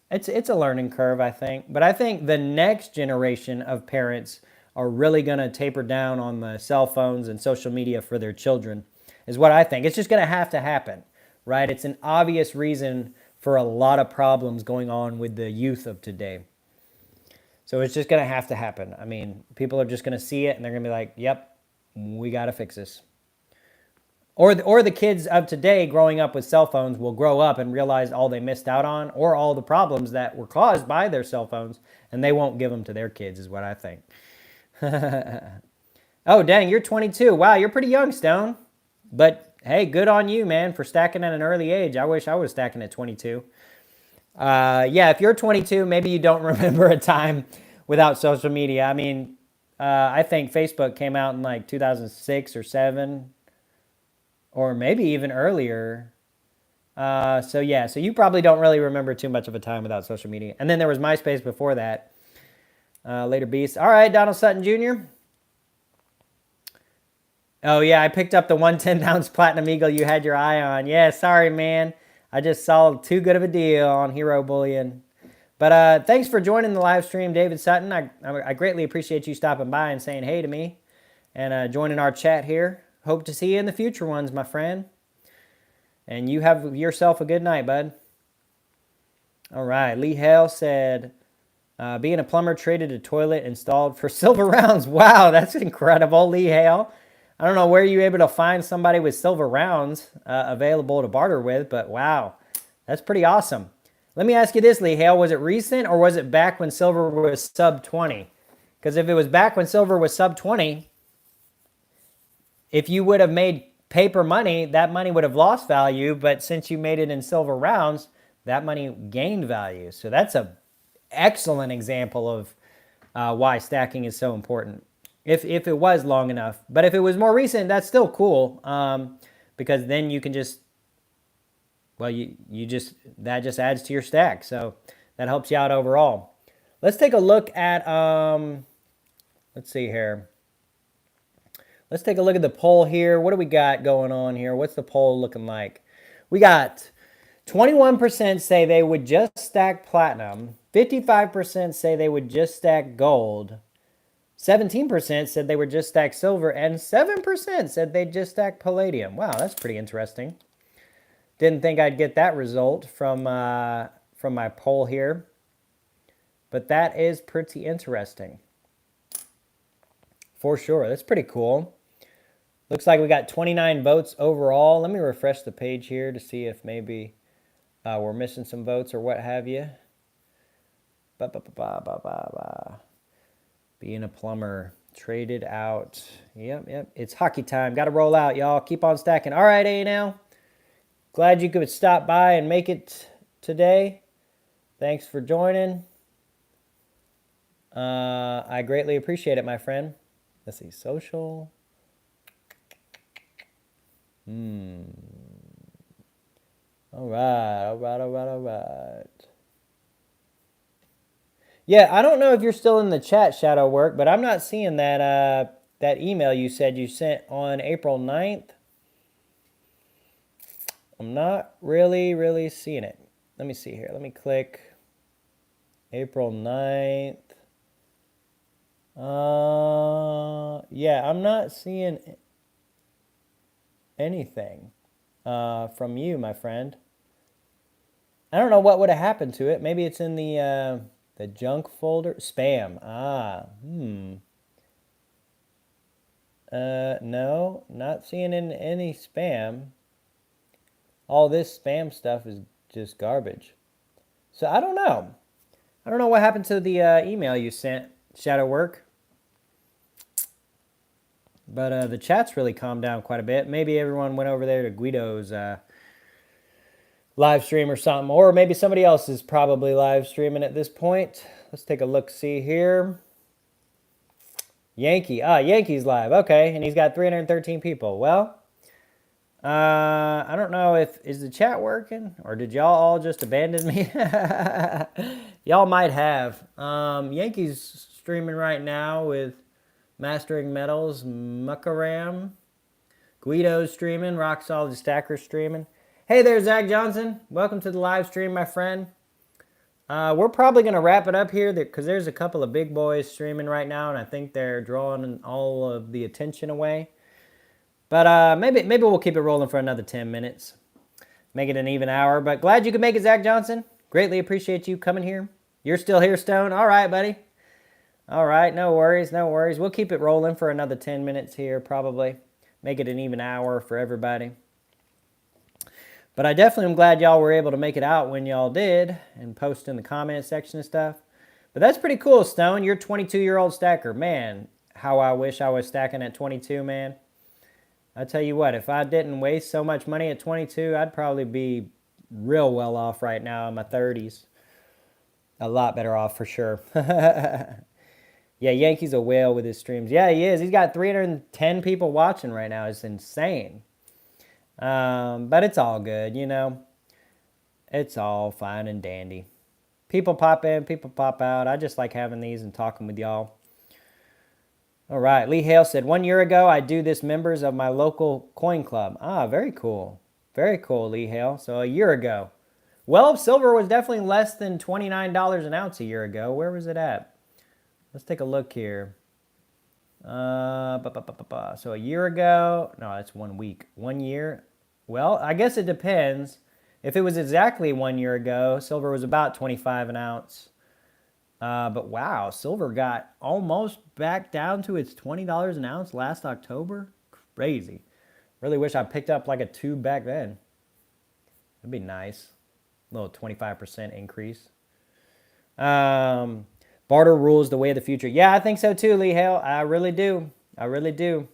[SPEAKER 1] it's a learning curve, I think. But I think the next generation of parents are really going to taper down on the cell phones and social media for their children, is what I think. It's just going to happen, right? It's an obvious reason for a lot of problems going on with the youth of today. So it's just going to happen. I mean, people are just going to see it and they're going to be like, yep, we got to fix this. Or the kids of today growing up with cell phones will grow up and realize all they missed out on, or all the problems that were caused by their cell phones, and they won't give them to their kids, is what I think. Oh, dang, you're 22. Wow, you're pretty young, Stone. But hey, good on you, man, for stacking at an early age. I wish I was stacking at 22. Yeah, if you're 22, maybe you don't remember a time without social media. I mean, I think Facebook came out in like 2006 or 7, or maybe even earlier. So yeah, so you probably don't really remember too much of a time without social media. And then there was MySpace before that. Later Beast. All right, Donald Sutton Jr. Oh, yeah, I picked up the 110-ounce Platinum Eagle you had your eye on. Yeah, sorry, man. I just saw too good of a deal on Hero Bullion. But thanks for joining the live stream, David Sutton. I greatly appreciate you stopping by and saying hey to me and joining our chat here. Hope to see you in the future ones, my friend. And you have yourself a good night, bud. All right. Lee Hale said, being a plumber, traded a toilet installed for silver rounds. Wow, that's incredible, Lee Hale. I don't know where you were able to find somebody with silver rounds available to barter with, but wow, that's pretty awesome. Let me ask you this, Lee Hale. Was it recent or was it back when silver was sub 20? Because if it was back when silver was sub 20, if you would have made paper money, that money would have lost value. But since you made it in silver rounds, that money gained value. So that's a excellent example of why stacking is so important. If it was long enough. But if it was more recent, that's still cool. Because then you can just, well, you just, that just adds to your stack. So that helps you out overall. Let's take a look at, let's see here. Let's take a look at the poll here. What do we got going on here? What's the poll looking like? We got 21% say they would just stack platinum. 55% say they would just stack gold. 17% said they would just stack silver. And 7% said they'd just stack palladium. Wow, that's pretty interesting. Didn't think I'd get that result from my poll here. But that is pretty interesting. For sure. That's pretty cool. Looks like we got 29 votes overall. Let me refresh the page here to see if maybe we're missing some votes or what have you. Being a plumber. Traded out. Yep. It's hockey time. Got to roll out, y'all. Keep on stacking. All right, A&L. Glad you could stop by and make it today. Thanks for joining. I greatly appreciate it, my friend. Let's see. Social. All right. Yeah, I don't know if you're still in the chat, Shadow Work, but I'm not seeing that that email you said you sent on April 9th. I'm not really seeing it. Let me see here. Let me click April 9th. Yeah, I'm not seeing anything from you, my friend. I don't know what would have happened to it. Maybe it's in the junk folder. Spam. No, not seeing in any spam. All this spam stuff is just garbage. So I don't know. I don't know what happened to the email you sent, Shadow Work. But the chat's really calmed down quite a bit. Maybe everyone went over there to Guido's live stream or something. Or maybe somebody else is probably live streaming at this point. Let's take a look-see here. Yankee. Yankee's live. Okay, and he's got 313 people. Well, I don't know is the chat working? Or did y'all all just abandon me? Y'all might have. Yankee's streaming right now with Mastering Metals, Muckaram. Guido's streaming. Rock Solid Stacker streaming. Hey there, Zach Johnson. Welcome to the live stream, my friend. We're probably going to wrap it up here because there's a couple of big boys streaming right now, and I think they're drawing all of the attention away. But maybe we'll keep it rolling for another 10 minutes. Make it an even hour. But glad you could make it, Zach Johnson. Greatly appreciate you coming here. You're still here, Stone? All right, buddy. All right, no worries. We'll keep it rolling for another 10 minutes here, probably. Make it an even hour for everybody. But I definitely am glad y'all were able to make it out when y'all did and post in the comment section and stuff. But that's pretty cool, Stone. You're a 22-year-old stacker. Man, how I wish I was stacking at 22, man. I tell you what, if I didn't waste so much money at 22, I'd probably be real well off right now in my 30s. A lot better off for sure. Yeah, Yankee's a whale with his streams. Yeah, he is. He's got 310 people watching right now. It's insane. But it's all good, you know. It's all fine and dandy. People pop in, people pop out. I just like having these and talking with y'all. All right. Lee Hale said, 1 year ago, I do this members of my local coin club. Ah, very cool. Very cool, Lee Hale. So a year ago. Well, silver was definitely less than $29 an ounce a year ago. Where was it at? Let's take a look here. So a year ago, no, that's 1 week. 1 year. Well, I guess it depends. If it was exactly 1 year ago, silver was about 25 an ounce. But wow, silver got almost back down to its $20 an ounce last October. Crazy. Really wish I picked up like a tube back then. That'd be nice. A little 25% increase. Barter rules the way of the future. Yeah, I think so too, Lee Hale. I really do. I really do.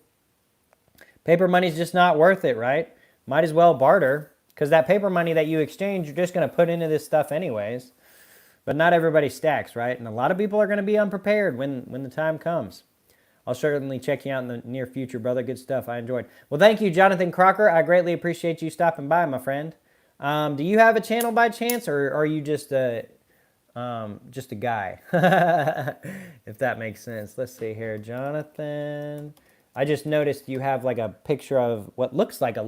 [SPEAKER 1] Paper money's just not worth it, right? Might as well barter, because that paper money that you exchange, you're just going to put into this stuff anyways. But not everybody stacks, right? And a lot of people are going to be unprepared when the time comes. I'll certainly check you out in the near future, brother. Good stuff. I enjoyed. Well, thank you, Jonathan Crocker. I greatly appreciate you stopping by, my friend. Do you have a channel by chance, or are you just a guy? If that makes sense. Let's see here, Jonathan. I just noticed you have like a picture of what looks like a a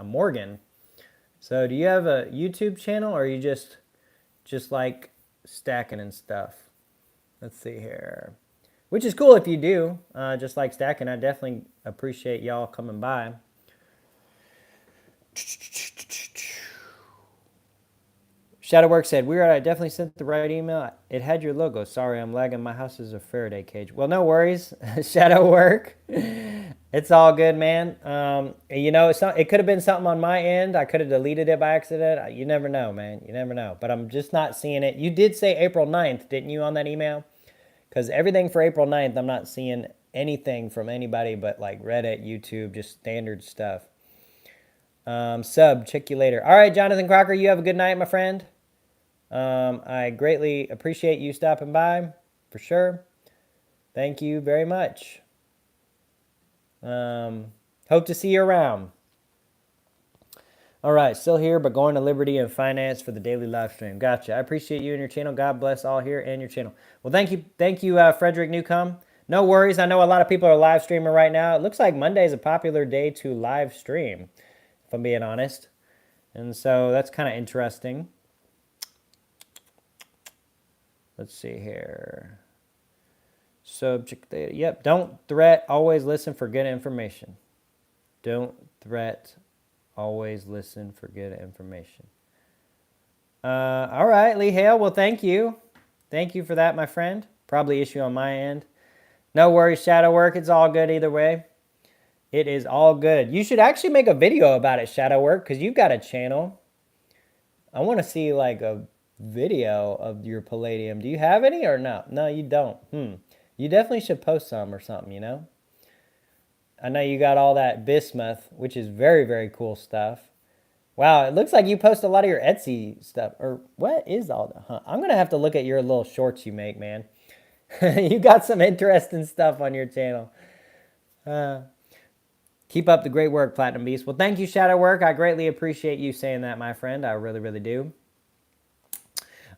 [SPEAKER 1] Morgan. So do you have a YouTube channel, or are you just like stacking and stuff? Let's see here. Which is cool if you do, just like stacking. I definitely appreciate y'all coming by. Shadowwork said, Weird, I definitely sent the right email. It had your logo. Sorry, I'm lagging. My house is a Faraday cage. Well, no worries. Shadowwork. It's all good, man. You know, it could have been something on my end. I could have deleted it by accident. You never know, man. You never know. But I'm just not seeing it. You did say April 9th, didn't you, on that email? Because everything for April 9th, I'm not seeing anything from anybody but like Reddit, YouTube, just standard stuff. Check you later. All right, Jonathan Crocker, you have a good night, my friend. I greatly appreciate you stopping by, for sure. Thank you very much. Hope to see you around. All right, still here, but going to Liberty and Finance for the daily live stream. Gotcha. I appreciate you and your channel. God bless all here and your channel. Well, thank you, Frederick Newcomb. No worries. I know a lot of people are live streaming right now. It looks like Monday is a popular day to live stream, if I'm being honest. And so that's kind of interesting. Let's see here. Subject data. Yep. Don't threat. Always listen for good information. Don't threat. Always listen for good information. All right, Lee Hale. Well, thank you. Thank you for that, my friend. Probably issue on my end. No worries, Shadowwork. It's all good either way. It is all good. You should actually make a video about it, Shadowwork, because you've got a channel. I want to see like a video of your palladium. Do you have any or no? No, you don't. You definitely should post some or something, you know? I know you got all that bismuth, which is very, very cool stuff. Wow, it looks like you post a lot of your Etsy stuff. Or what is all that? I'm going to have to look at your little shorts you make, man. You got some interesting stuff on your channel. Keep up the great work, Platinum Beast. Well, thank you, Shadowwork. I greatly appreciate you saying that, my friend. I really, really do.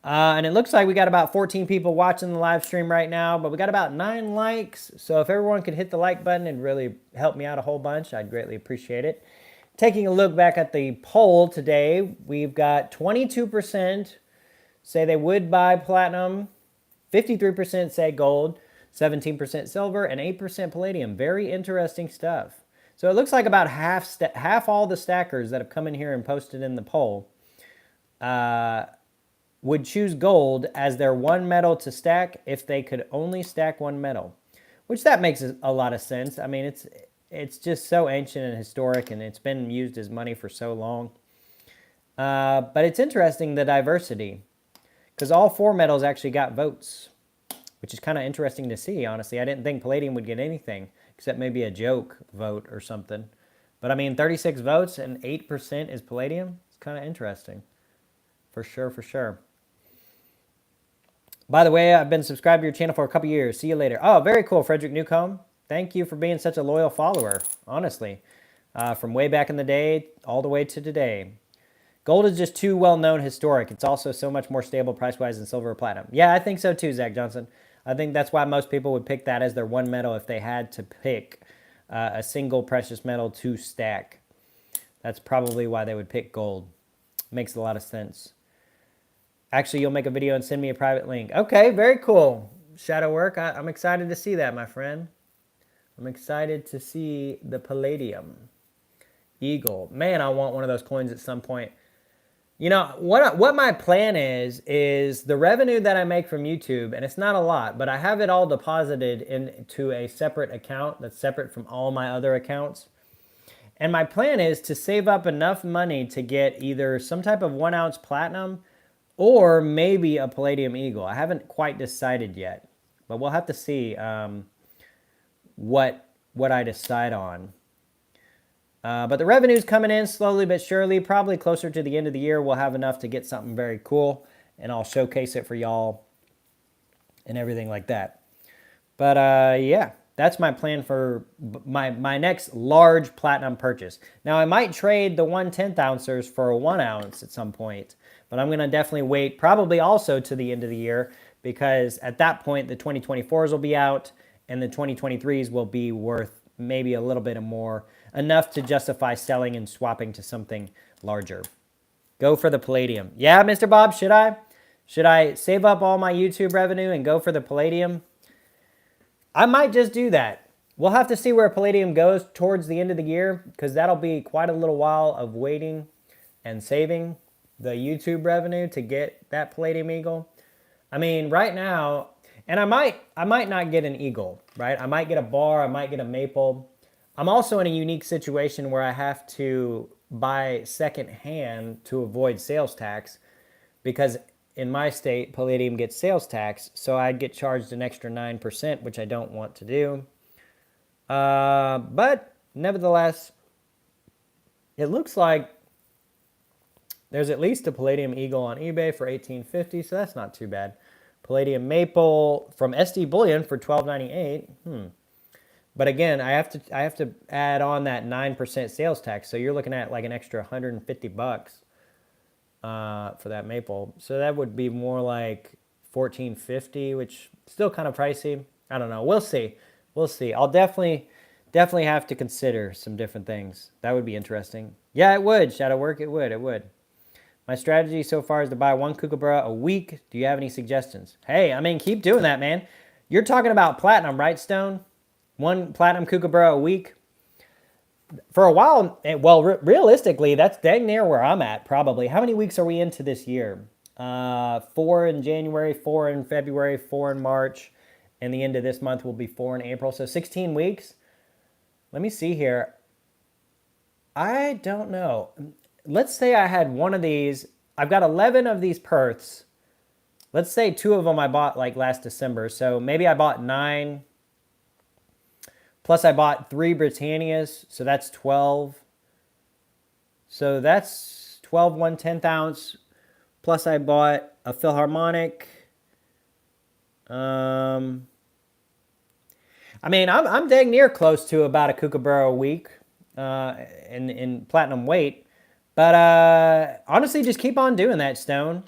[SPEAKER 1] And it looks like we got about 14 people watching the live stream right now, but we got about 9 likes. So if everyone could hit the like button and really help me out a whole bunch, I'd greatly appreciate it. Taking a look back at the poll today, we've got 22% say they would buy platinum, 53% say gold, 17% silver, and 8% palladium. Very interesting stuff. So it looks like about half all the stackers that have come in here and posted in the poll would choose gold as their one metal to stack if they could only stack one metal, which that makes a lot of sense. I mean, it's just so ancient and historic, and it's been used as money for so long. But it's interesting, the diversity, because all 4 metals actually got votes, which is kind of interesting to see, honestly. I didn't think palladium would get anything, except maybe a joke vote or something. But I mean, 36 votes and 8% is palladium. It's kind of interesting. For sure, for sure. By the way, I've been subscribed to your channel for a couple years. See you later. Oh, very cool, Frederick Newcomb. Thank you for being such a loyal follower, honestly. From way back in the day all the way to today. Gold is just too well-known historic. It's also so much more stable price-wise than silver or platinum. Yeah, I think so too, Zach Johnson. I think that's why most people would pick that as their one metal if they had to pick a single precious metal to stack. That's probably why they would pick gold. Makes a lot of sense. Actually, you'll make a video and send me a private link. Okay, very cool. Shadow work. I'm excited to see that, my friend. I'm excited to see the palladium eagle. Man, I want one of those coins at some point. You know, what my plan is the revenue that I make from YouTube, and it's not a lot, but I have it all deposited into a separate account that's separate from all my other accounts. And my plan is to save up enough money to get either some type of 1 ounce platinum or maybe a palladium eagle. I haven't quite decided yet, but we'll have to see what I decide on. But the revenue's coming in slowly but surely. Probably closer to the end of the year, we'll have enough to get something very cool, and I'll showcase it for y'all and everything like that. But yeah, that's my plan for my next large platinum purchase. Now, I might trade the 1/10 ounces for a 1 ounce at some point, but I'm going to definitely wait probably also to the end of the year, because at that point, the 2024s will be out, and the 2023s will be worth maybe a little bit more, enough to justify selling and swapping to something larger. Go for the palladium. Yeah, Mr. Bob, should I? Should I save up all my YouTube revenue and go for the palladium? I might just do that. We'll have to see where palladium goes towards the end of the year, because that'll be quite a little while of waiting and saving the YouTube revenue to get that palladium eagle. I mean, right now, and I might not get an eagle, right? I might get a bar, I might get a maple. I'm also in a unique situation where I have to buy secondhand to avoid sales tax, because in my state, palladium gets sales tax, so I'd get charged an extra 9%, which I don't want to do. But nevertheless, it looks like there's at least a palladium eagle on eBay for $18.50, so that's not too bad. Palladium maple from SD Bullion for $12.98. But again, I have to add on that 9% sales tax, so you're looking at like an extra $150 for that maple. So that would be more like $14.50, which still kind of pricey. I don't know. We'll see. We'll see. I'll definitely have to consider some different things. That would be interesting. Yeah, it would. Shadow work. It would. It would. My strategy so far is to buy 1 kookaburra a week. Do you have any suggestions? Hey, I mean, keep doing that, man. You're talking about platinum, right, Stone? 1 platinum kookaburra a week. For a while, well, realistically, that's dang near where I'm at, probably. How many weeks are we into this year? 4 in January, 4 in February, 4 in March, and the end of this month will be 4 in April. So 16 weeks. Let me see here. I don't know. Let's say I had one of these. I've got 11 of these Perths. Let's say 2 of them I bought like last December. So maybe I bought 9. Plus I bought 3 Britannias. So that's 12. So that's 12 1/10 ounce. Plus I bought a Philharmonic. I mean, I'm dang near close to about a kookaburra a week in platinum weight. But honestly, just keep on doing that, Stone.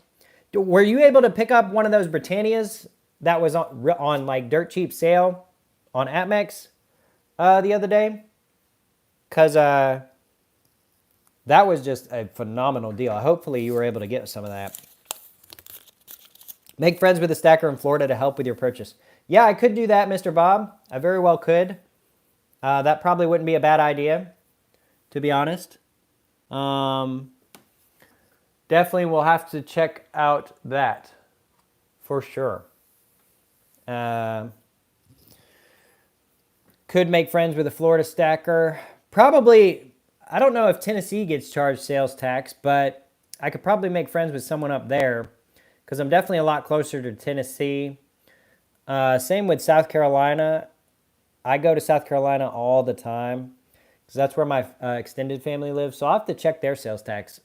[SPEAKER 1] Were you able to pick up one of those Britannias that was on like dirt cheap sale on Atmex the other day? Because that was just a phenomenal deal. Hopefully you were able to get some of that. Make friends with a stacker in Florida to help with your purchase. Yeah, I could do that, Mr. Bob. I very well could. That probably wouldn't be a bad idea, to be honest. Definitely we'll have to check out that for sure. Could make friends with a Florida stacker. Probably, I don't know if Tennessee gets charged sales tax, but I could probably make friends with someone up there, because I'm definitely a lot closer to Tennessee. Same with South Carolina. I go to South Carolina all the time, because that's where my extended family lives. So I'll have to check their sales tax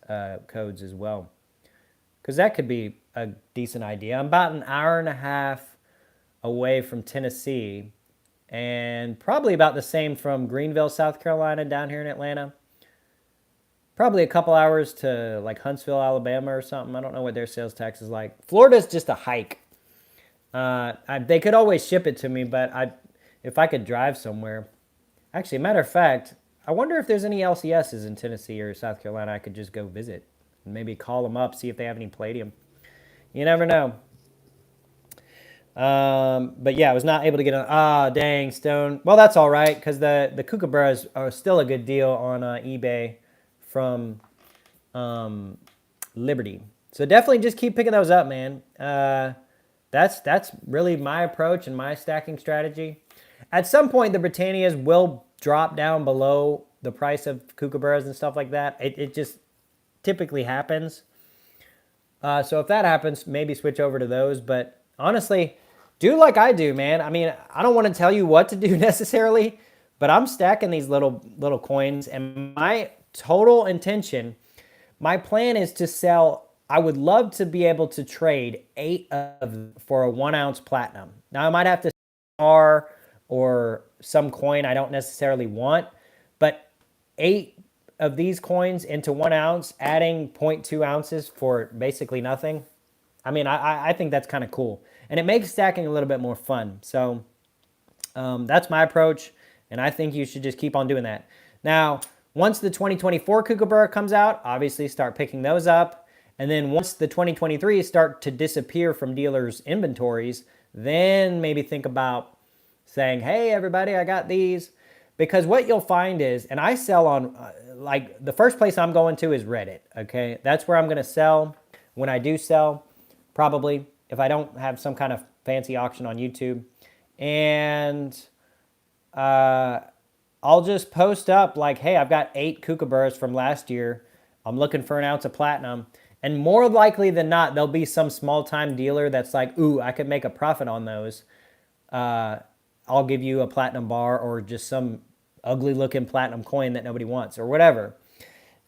[SPEAKER 1] codes as well, because that could be a decent idea. I'm about an hour and a half away from Tennessee, and probably about the same from Greenville, South Carolina, down here in Atlanta. Probably a couple hours to like Huntsville, Alabama or something. I don't know what their sales tax is like. Florida's just a hike. They could always ship it to me, but if I could drive somewhere. Actually, matter of fact, I wonder if there's any LCSs in Tennessee or South Carolina I could just go visit. And maybe call them up, see if they have any palladium. You never know. But yeah, I was not able to get on. Ah, dang, Stone. Well, that's all right, because the kookaburras are still a good deal on eBay from Liberty. So definitely just keep picking those up, man. That's really my approach and my stacking strategy. At some point, the Britannias will drop down below the price of kookaburras and stuff like that. It just typically happens. So if that happens, maybe switch over to those. But honestly, do like I do, man. I mean, I don't want to tell you what to do necessarily, but I'm stacking these little coins, and my total intention, my plan is to sell. I would love to be able to trade 8 of for a 1 ounce platinum. Now I might have to sell or some coin I don't necessarily want, but 8 of these coins into 1 ounce, adding 0.2 ounces for basically nothing. I mean, I think that's kind of cool. And it makes stacking a little bit more fun. So that's my approach, and I think you should just keep on doing that. Now, once the 2024 Kookaburra comes out, obviously start picking those up. And then once the 2023 start to disappear from dealers' inventories, then maybe think about saying, hey, everybody, I got these. Because what you'll find is, and I sell on, like, the first place I'm going to is Reddit, okay? That's where I'm going to sell when I do sell, probably, if I don't have some kind of fancy auction on YouTube. And I'll just post up like, hey, I've got 8 kookaburras from last year. I'm looking for an ounce of platinum. And more likely than not, there'll be some small-time dealer that's like, ooh, I could make a profit on those. I'll give you a platinum bar or just some ugly-looking platinum coin that nobody wants or whatever.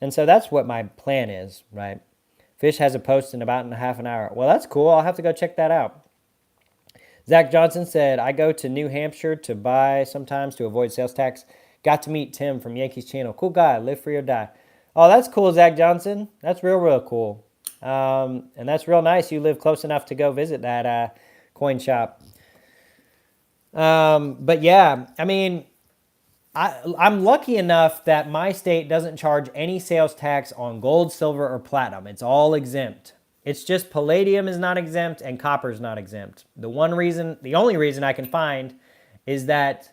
[SPEAKER 1] And so that's what my plan is, right? Fish has a post in about half an hour. Well, that's cool. I'll have to go check that out. Zach Johnson said, I go to New Hampshire to buy sometimes to avoid sales tax. Got to meet Tim from Yankees Channel. Cool guy. Live free or die. Oh, that's cool, Zach Johnson. That's real cool. And that's real nice. You live close enough to go visit that coin shop. But yeah, I mean, I'm lucky enough that my state doesn't charge any sales tax on gold, silver, or platinum. It's all exempt. It's just palladium is not exempt and copper is not exempt. The only reason I can find is that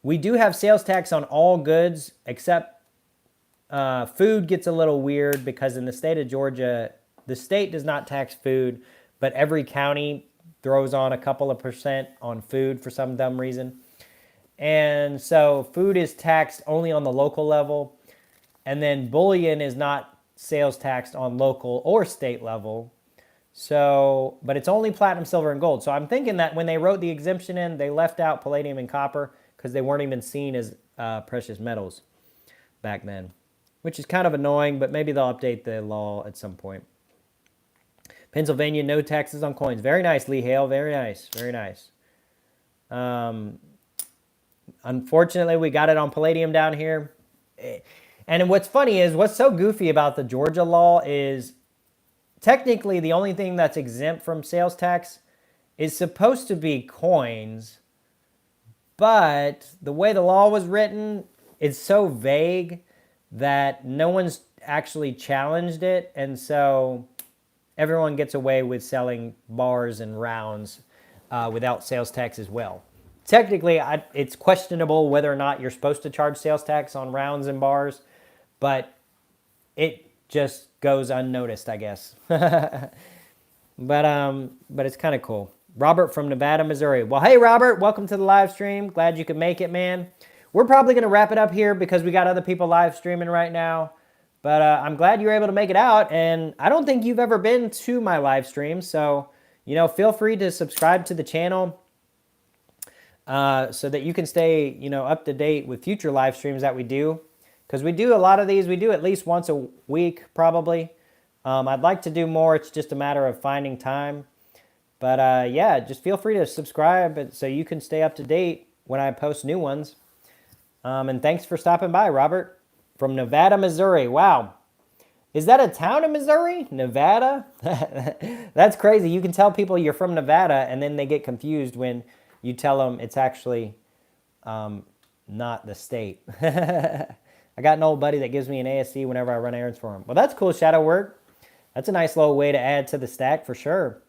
[SPEAKER 1] we do have sales tax on all goods except food gets a little weird because in the state of Georgia, the state does not tax food, but every county throws on a couple of % on food for some dumb reason. And so food is taxed only on the local level. And then bullion is not sales taxed on local or state level. So, but it's only platinum, silver, and gold. So I'm thinking that when they wrote the exemption in, they left out palladium and copper because they weren't even seen as precious metals back then, which is kind of annoying, but maybe they'll update the law at some point. Pennsylvania, no taxes on coins. Very nice, Lee Hale. Very nice. Very nice. Unfortunately, we got it on palladium down here. And what's funny is, what's so goofy about the Georgia law is technically the only thing that's exempt from sales tax is supposed to be coins, but the way the law was written is so vague that no one's actually challenged it, and so everyone gets away with selling bars and rounds without sales tax as well. Technically, it's questionable whether or not you're supposed to charge sales tax on rounds and bars, but it just goes unnoticed, I guess. But it's kind of cool. Robert from Nevada, Missouri. Well, hey, Robert, welcome to the live stream. Glad you could make it, man. We're probably going to wrap it up here because we got other people live streaming right now. But I'm glad you were able to make it out. And I don't think you've ever been to my live stream. So, feel free to subscribe to the channel so that you can stay, up to date with future live streams that we do. Because we do a lot of these. We do at least once a week, probably. I'd like to do more. It's just a matter of finding time. But yeah, just feel free to subscribe so you can stay up to date when I post new ones. And thanks for stopping by, Robert, from Nevada, Missouri. Wow. Is that a town in Missouri? Nevada? That's crazy. You can tell people you're from Nevada, and then they get confused when you tell them it's actually not the state. I got an old buddy that gives me an ASC whenever I run errands for him. Well, that's cool, shadow work. That's a nice little way to add to the stack for sure.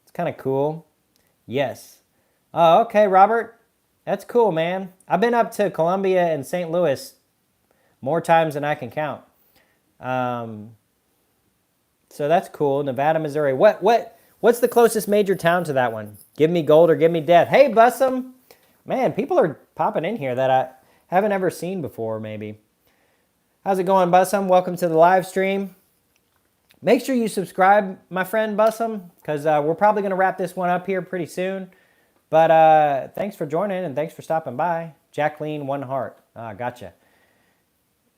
[SPEAKER 1] It's kind of cool. Yes. Oh, okay, Robert. That's cool, man. I've been up to Columbia and St. Louis more times than I can count. So that's cool. Nevada, Missouri. What's the closest major town to that one? Give me gold or give me death. Hey, Bussum. Man, people are popping in here that I haven't ever seen before, maybe. How's it going, Bussum? Welcome to the live stream. Make sure you subscribe, my friend Bussum, because we're probably going to wrap this one up here pretty soon. But thanks for joining and thanks for stopping by. Jacqueline, one heart. Gotcha.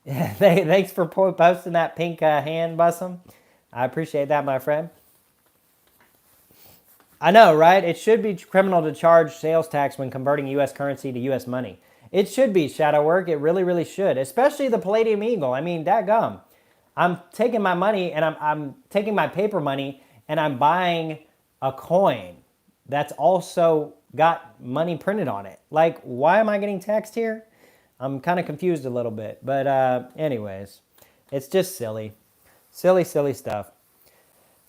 [SPEAKER 1] Thanks for posting that pink hand, Bussum. I appreciate that, my friend. I know, right? It should be criminal to charge sales tax when converting U.S. currency to U.S. money. It should be, shadow work. It really, really should. Especially the Palladium Eagle. I mean, dadgum. I'm taking my money and I'm taking my paper money and I'm buying a coin that's also got money printed on it. Like, why am I getting taxed here? I'm kind of confused a little bit. But anyways, it's just silly. Silly, silly stuff.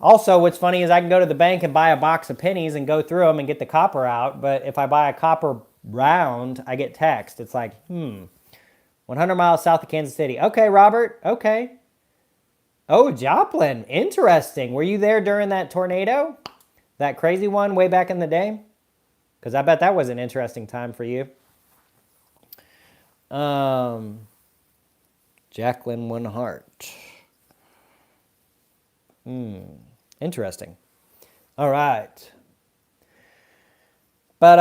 [SPEAKER 1] Also, what's funny is I can go to the bank and buy a box of pennies and go through them and get the copper out. But if I buy a copper round, I get taxed. It's like, 100 miles south of Kansas City. Okay, Robert. Okay. Oh, Joplin. Interesting. Were you there during that tornado? That crazy one way back in the day? Because I bet that was an interesting time for you. Jacqueline One Heart. Interesting. All right. But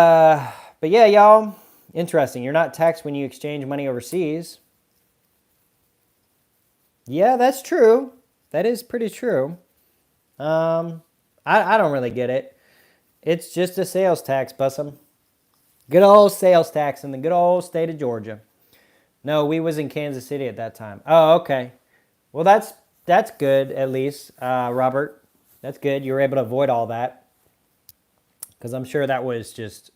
[SPEAKER 1] yeah, y'all. Interesting. You're not taxed when you exchange money overseas. Yeah, that's true. That is pretty true. I don't really get it. It's just a sales tax, Bussum. Good old sales tax in the good old state of Georgia. No, we was in Kansas City at that time. Oh, okay. Well, that's good, at least, Robert. That's good. You were able to avoid all that. Because I'm sure that was just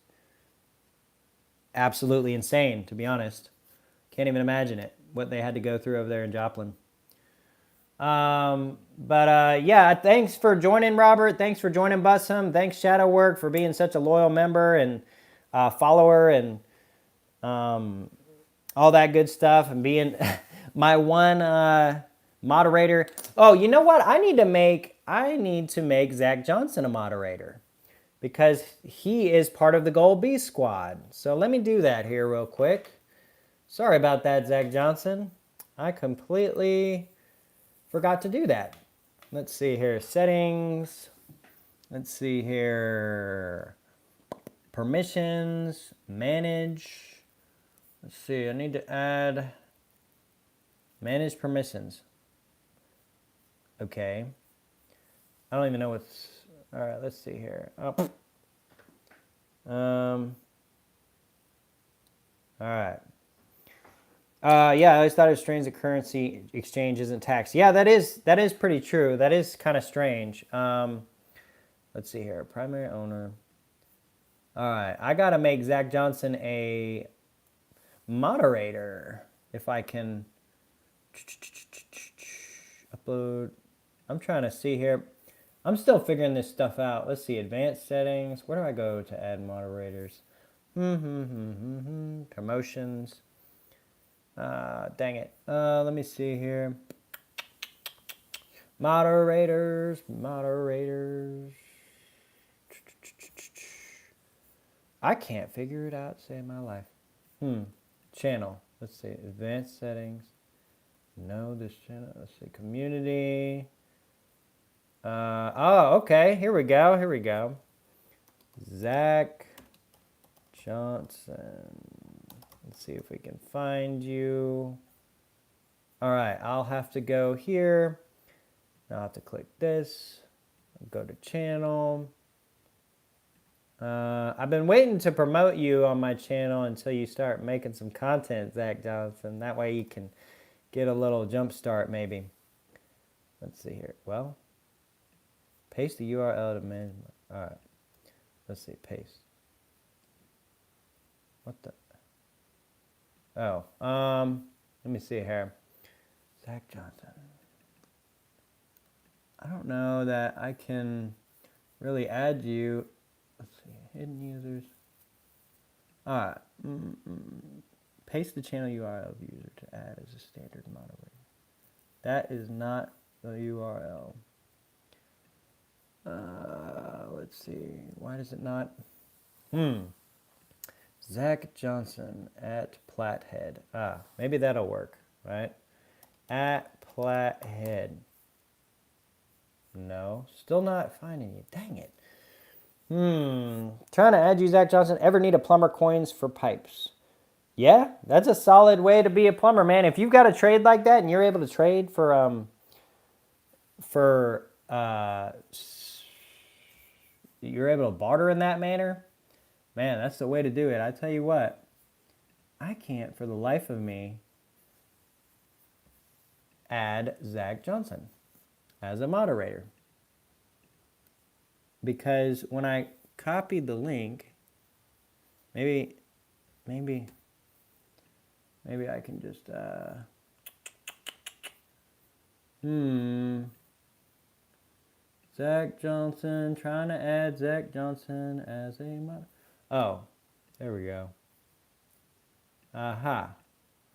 [SPEAKER 1] absolutely insane, to be honest. Can't even imagine it, what they had to go through over there in Joplin. Yeah, thanks for joining, Robert. Thanks for joining, Bussum. Thanks, Shadow Work, for being such a loyal member and follower and all that good stuff and being my one moderator. Oh, you know what? I need to make Zach Johnson a moderator because he is part of the Gold Beast squad. So let me do that here real quick. Sorry about that, Zach Johnson. I completely forgot to do that. Let's see here. Settings. Let's see here. Permissions. Manage. Let's see. I need to add manage permissions. Okay. I don't even know what's... All right, let's see here. Oh. All right. Yeah, I always thought it was strange that currency exchange isn't taxed. Yeah, that is pretty true. That is kind of strange. Let's see here. Primary owner. All right, I got to make Zach Johnson a moderator if I can upload. I'm trying to see here. I'm still figuring this stuff out. Let's see, advanced settings. Where do I go to add moderators? Promotions. Dang it. Let me see here. Moderators. I can't figure it out to save my life. Channel. Let's see. Advanced settings. No, this channel. Let's see. Community. Oh, okay. Here we go. Zach Johnson. Let's see if we can find you. All right. I'll have to go here. I'll have to click this. Go to channel. I've been waiting to promote you on my channel until you start making some content, Zach Johnson. That way you can get a little jump start maybe. Let's see here. Well, paste the URL to management. All right. Let's see. Paste. What the? Oh. Let me see here. Zach Johnson. I don't know that I can really add you. Let's see. Hidden users. All right. Paste the channel URL of user to add as a standard moderator. That is not the URL. Let's see. Why does it not? Zach Johnson at Plathead. Maybe that'll work, right? At Plathead. No, still not finding you. Dang it. Trying to add you, Zach Johnson. Ever need a plumber coins for pipes? Yeah, that's a solid way to be a plumber, man. If you've got a trade like that and you're able to trade for you're able to barter in that manner, man, that's the way to do it. I tell you what, I can't for the life of me add Zach Johnson as a moderator. Because when I copied the link, maybe I can just, Zach Johnson, trying to add Zach Johnson as a mod. Oh, there we go. Aha.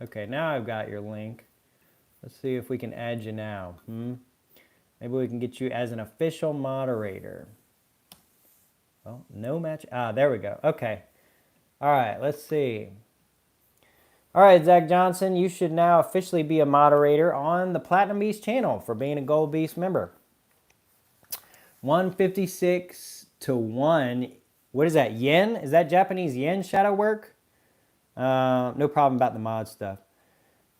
[SPEAKER 1] Okay, now I've got your link. Let's see if we can add you now. Maybe we can get you as an official moderator. Well, no match. There we go. Okay. All right, let's see. All right, Zach Johnson, you should now officially be a moderator on the Platinum Beast channel for being a Gold Beast member. 156 to 1. What is that, yen? Is that Japanese yen shadow work? No problem about the mod stuff.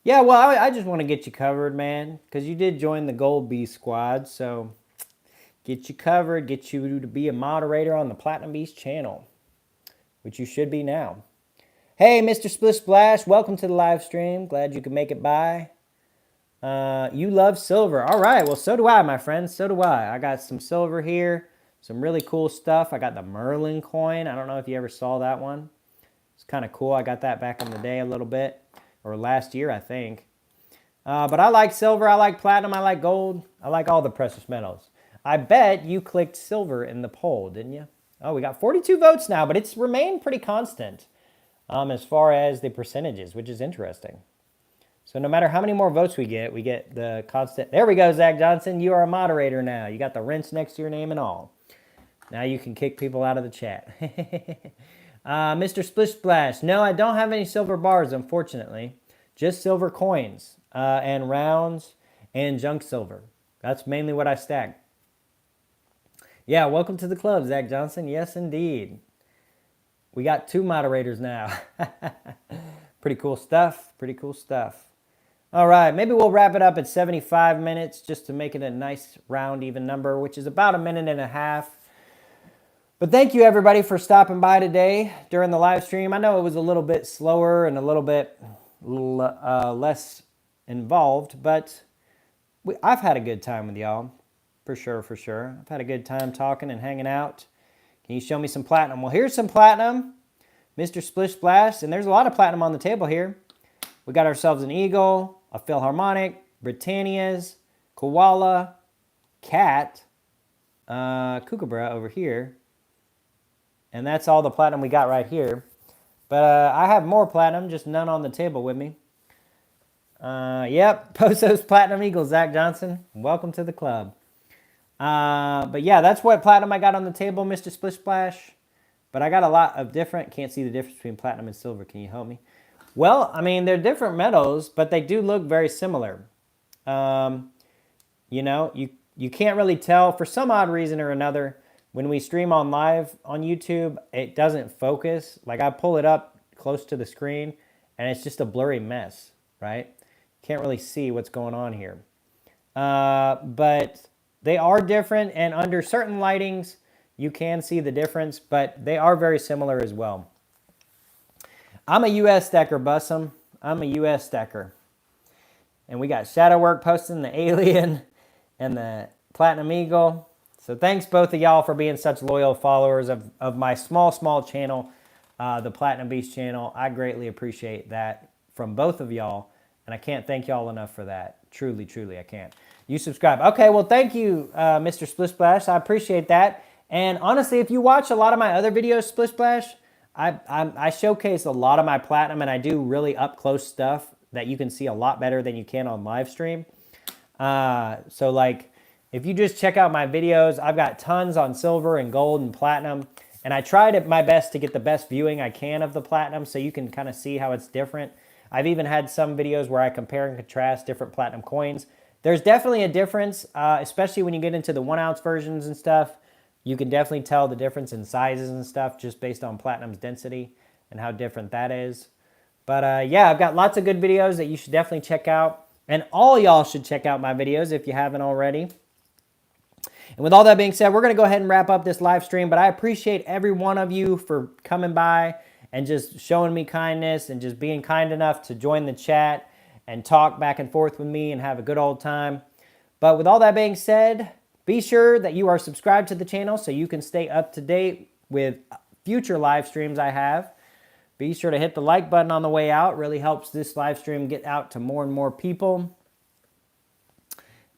[SPEAKER 1] Yeah, well, I just want to get you covered, man, because you did join the Gold Beast squad, so get you covered, get you to be a moderator on the Platinum Beast channel, which you should be now. Hey, Mr. Splish Splash, welcome to the live stream. Glad you could make it by. You love silver. All right, well, so do I, my friends. So do I. I got some silver here, some really cool stuff. I got the Merlin coin. I don't know if you ever saw that one. It's kind of cool. I got that back in the day a little bit, or last year, I think. But I like silver. I like platinum. I like gold. I like all the precious metals. I bet you clicked silver in the poll, didn't you? Oh, we got 42 votes now, but it's remained pretty constant. As far as the percentages, which is interesting. So no matter how many more votes we get the constant. There we go, Zach Johnson. You are a moderator now. You got the rinse next to your name and all. Now you can kick people out of the chat. Mr. Splish Splash. No, I don't have any silver bars, unfortunately. Just silver coins and rounds and junk silver. That's mainly what I stack. Yeah, welcome to the club, Zach Johnson. Yes, indeed. We got 2 moderators now. Pretty cool stuff. Pretty cool stuff. All right, maybe we'll wrap it up at 75 minutes just to make it a nice round even number, which is about 1.5 minutes. But thank you, everybody, for stopping by today during the live stream. I know it was a little bit slower and a little bit less involved, but I've had a good time with y'all, for sure, for sure. I've had a good time talking and hanging out. Can you show me some platinum? Well, here's some platinum, Mr. Splish Splash, and there's a lot of platinum on the table here. We got ourselves an Eagle, a Philharmonic, Britannias, Koala, Cat, Kookaburra over here, and that's all the platinum we got right here. But I have more platinum, just none on the table with me. Yep, Poso's Platinum Eagle, Zach Johnson. Welcome to the club. But yeah, that's what platinum I got on the table, Mr. Splish Splash. But I got a lot of different, can't see the difference between platinum and silver. Can you help me? Well, I mean, they're different metals, but they do look very similar. You know, you can't really tell for some odd reason or another. When we stream on live on YouTube, it doesn't focus. Like I pull it up close to the screen and it's just a blurry mess, right? Can't really see what's going on here. But they are different, and under certain lightings, you can see the difference, but they are very similar as well. I'm a US stacker, Bussum. I'm a US stacker. And we got Shadowwork posting the alien and the Platinum Eagle. So thanks both of y'all for being such loyal followers of my small channel, the Platinum Beast channel. I greatly appreciate that from both of y'all, and I can't thank y'all enough for that. Truly, truly, I can't. You subscribe. Okay, well, thank you, Mr. Splish Splash. I appreciate that. And honestly, if you watch a lot of my other videos, Splish Splash, I showcase a lot of my platinum, and I do really up-close stuff that you can see a lot better than you can on live stream. So, like, if you just check out my videos, I've got tons on silver and gold and platinum. And I tried my best to get the best viewing I can of the platinum so you can kind of see how it's different. I've even had some videos where I compare and contrast different platinum coins. There's definitely a difference, especially when you get into the 1 ounce versions and stuff. You can definitely tell the difference in sizes and stuff just based on platinum's density and how different that is. But yeah, I've got lots of good videos that you should definitely check out. And all y'all should check out my videos if you haven't already. And with all that being said, we're going to go ahead and wrap up this live stream. But I appreciate every one of you for coming by and just showing me kindness and just being kind enough to join the chat and talk back and forth with me and have a good old time. But with all that being said, be sure that you are subscribed to the channel so you can stay up to date with future live streams I have. Be sure to hit the like button on the way out. It really helps this live stream get out to more and more people.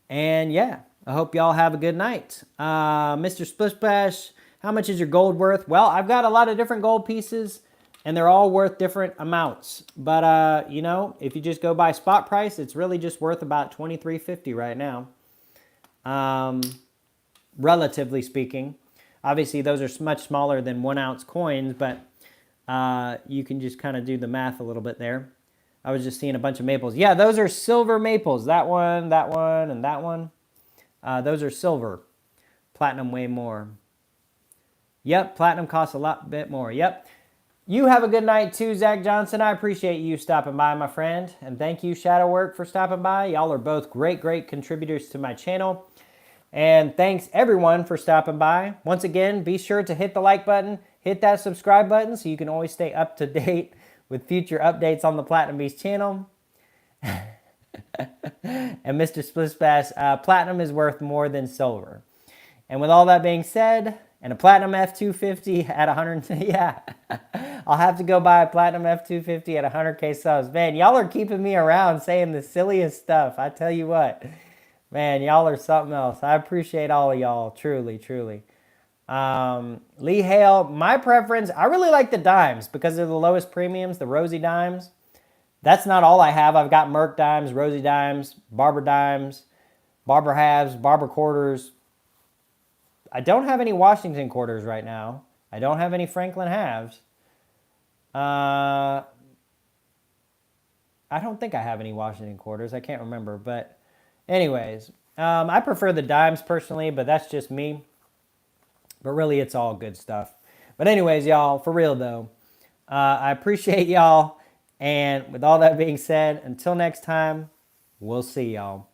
[SPEAKER 1] And yeah, I hope y'all have a good night. Mr. Splish Splash, how much is your gold worth? Well, I've got a lot of different gold pieces, and they're all worth different amounts. But, you know, if you just go by spot price, it's really just worth about $23.50 right now. Relatively speaking. Obviously, those are much smaller than 1 ounce coins, but you can just kind of do the math a little bit there. I was just seeing a bunch of maples. Yeah, those are silver maples. That one, and that one. Those are silver. Platinum way more. Yep, platinum costs a lot bit more. Yep. You have a good night too, Zach Johnson. I appreciate you stopping by, my friend. And thank you, Shadowwork, for stopping by. Y'all are both great contributors to my channel. And thanks, everyone, for stopping by. Once again, be sure to hit the like button, hit that subscribe button so you can always stay up to date with future updates on the Platinum Beast channel. And Mr. Splish Splash, platinum is worth more than silver. And with all that being said, and a platinum F250 at 100, yeah, I'll have to go buy a platinum F250 at 100K subs. Man, y'all are keeping me around saying the silliest stuff. I tell you what, man, y'all are something else. I appreciate all of y'all, truly. Lee Hale, my preference, I really like the dimes because they're the lowest premiums, the rosy dimes. That's not all I have. I've got Merc dimes, rosy dimes, Barber halves, Barber quarters. I don't have any Washington quarters right now. I don't have any Franklin halves. I don't think I have any Washington quarters. I can't remember. But anyways, I prefer the dimes personally, but that's just me. But really, it's all good stuff. But anyways, y'all, for real though, I appreciate y'all. And with all that being said, until next time, we'll see y'all.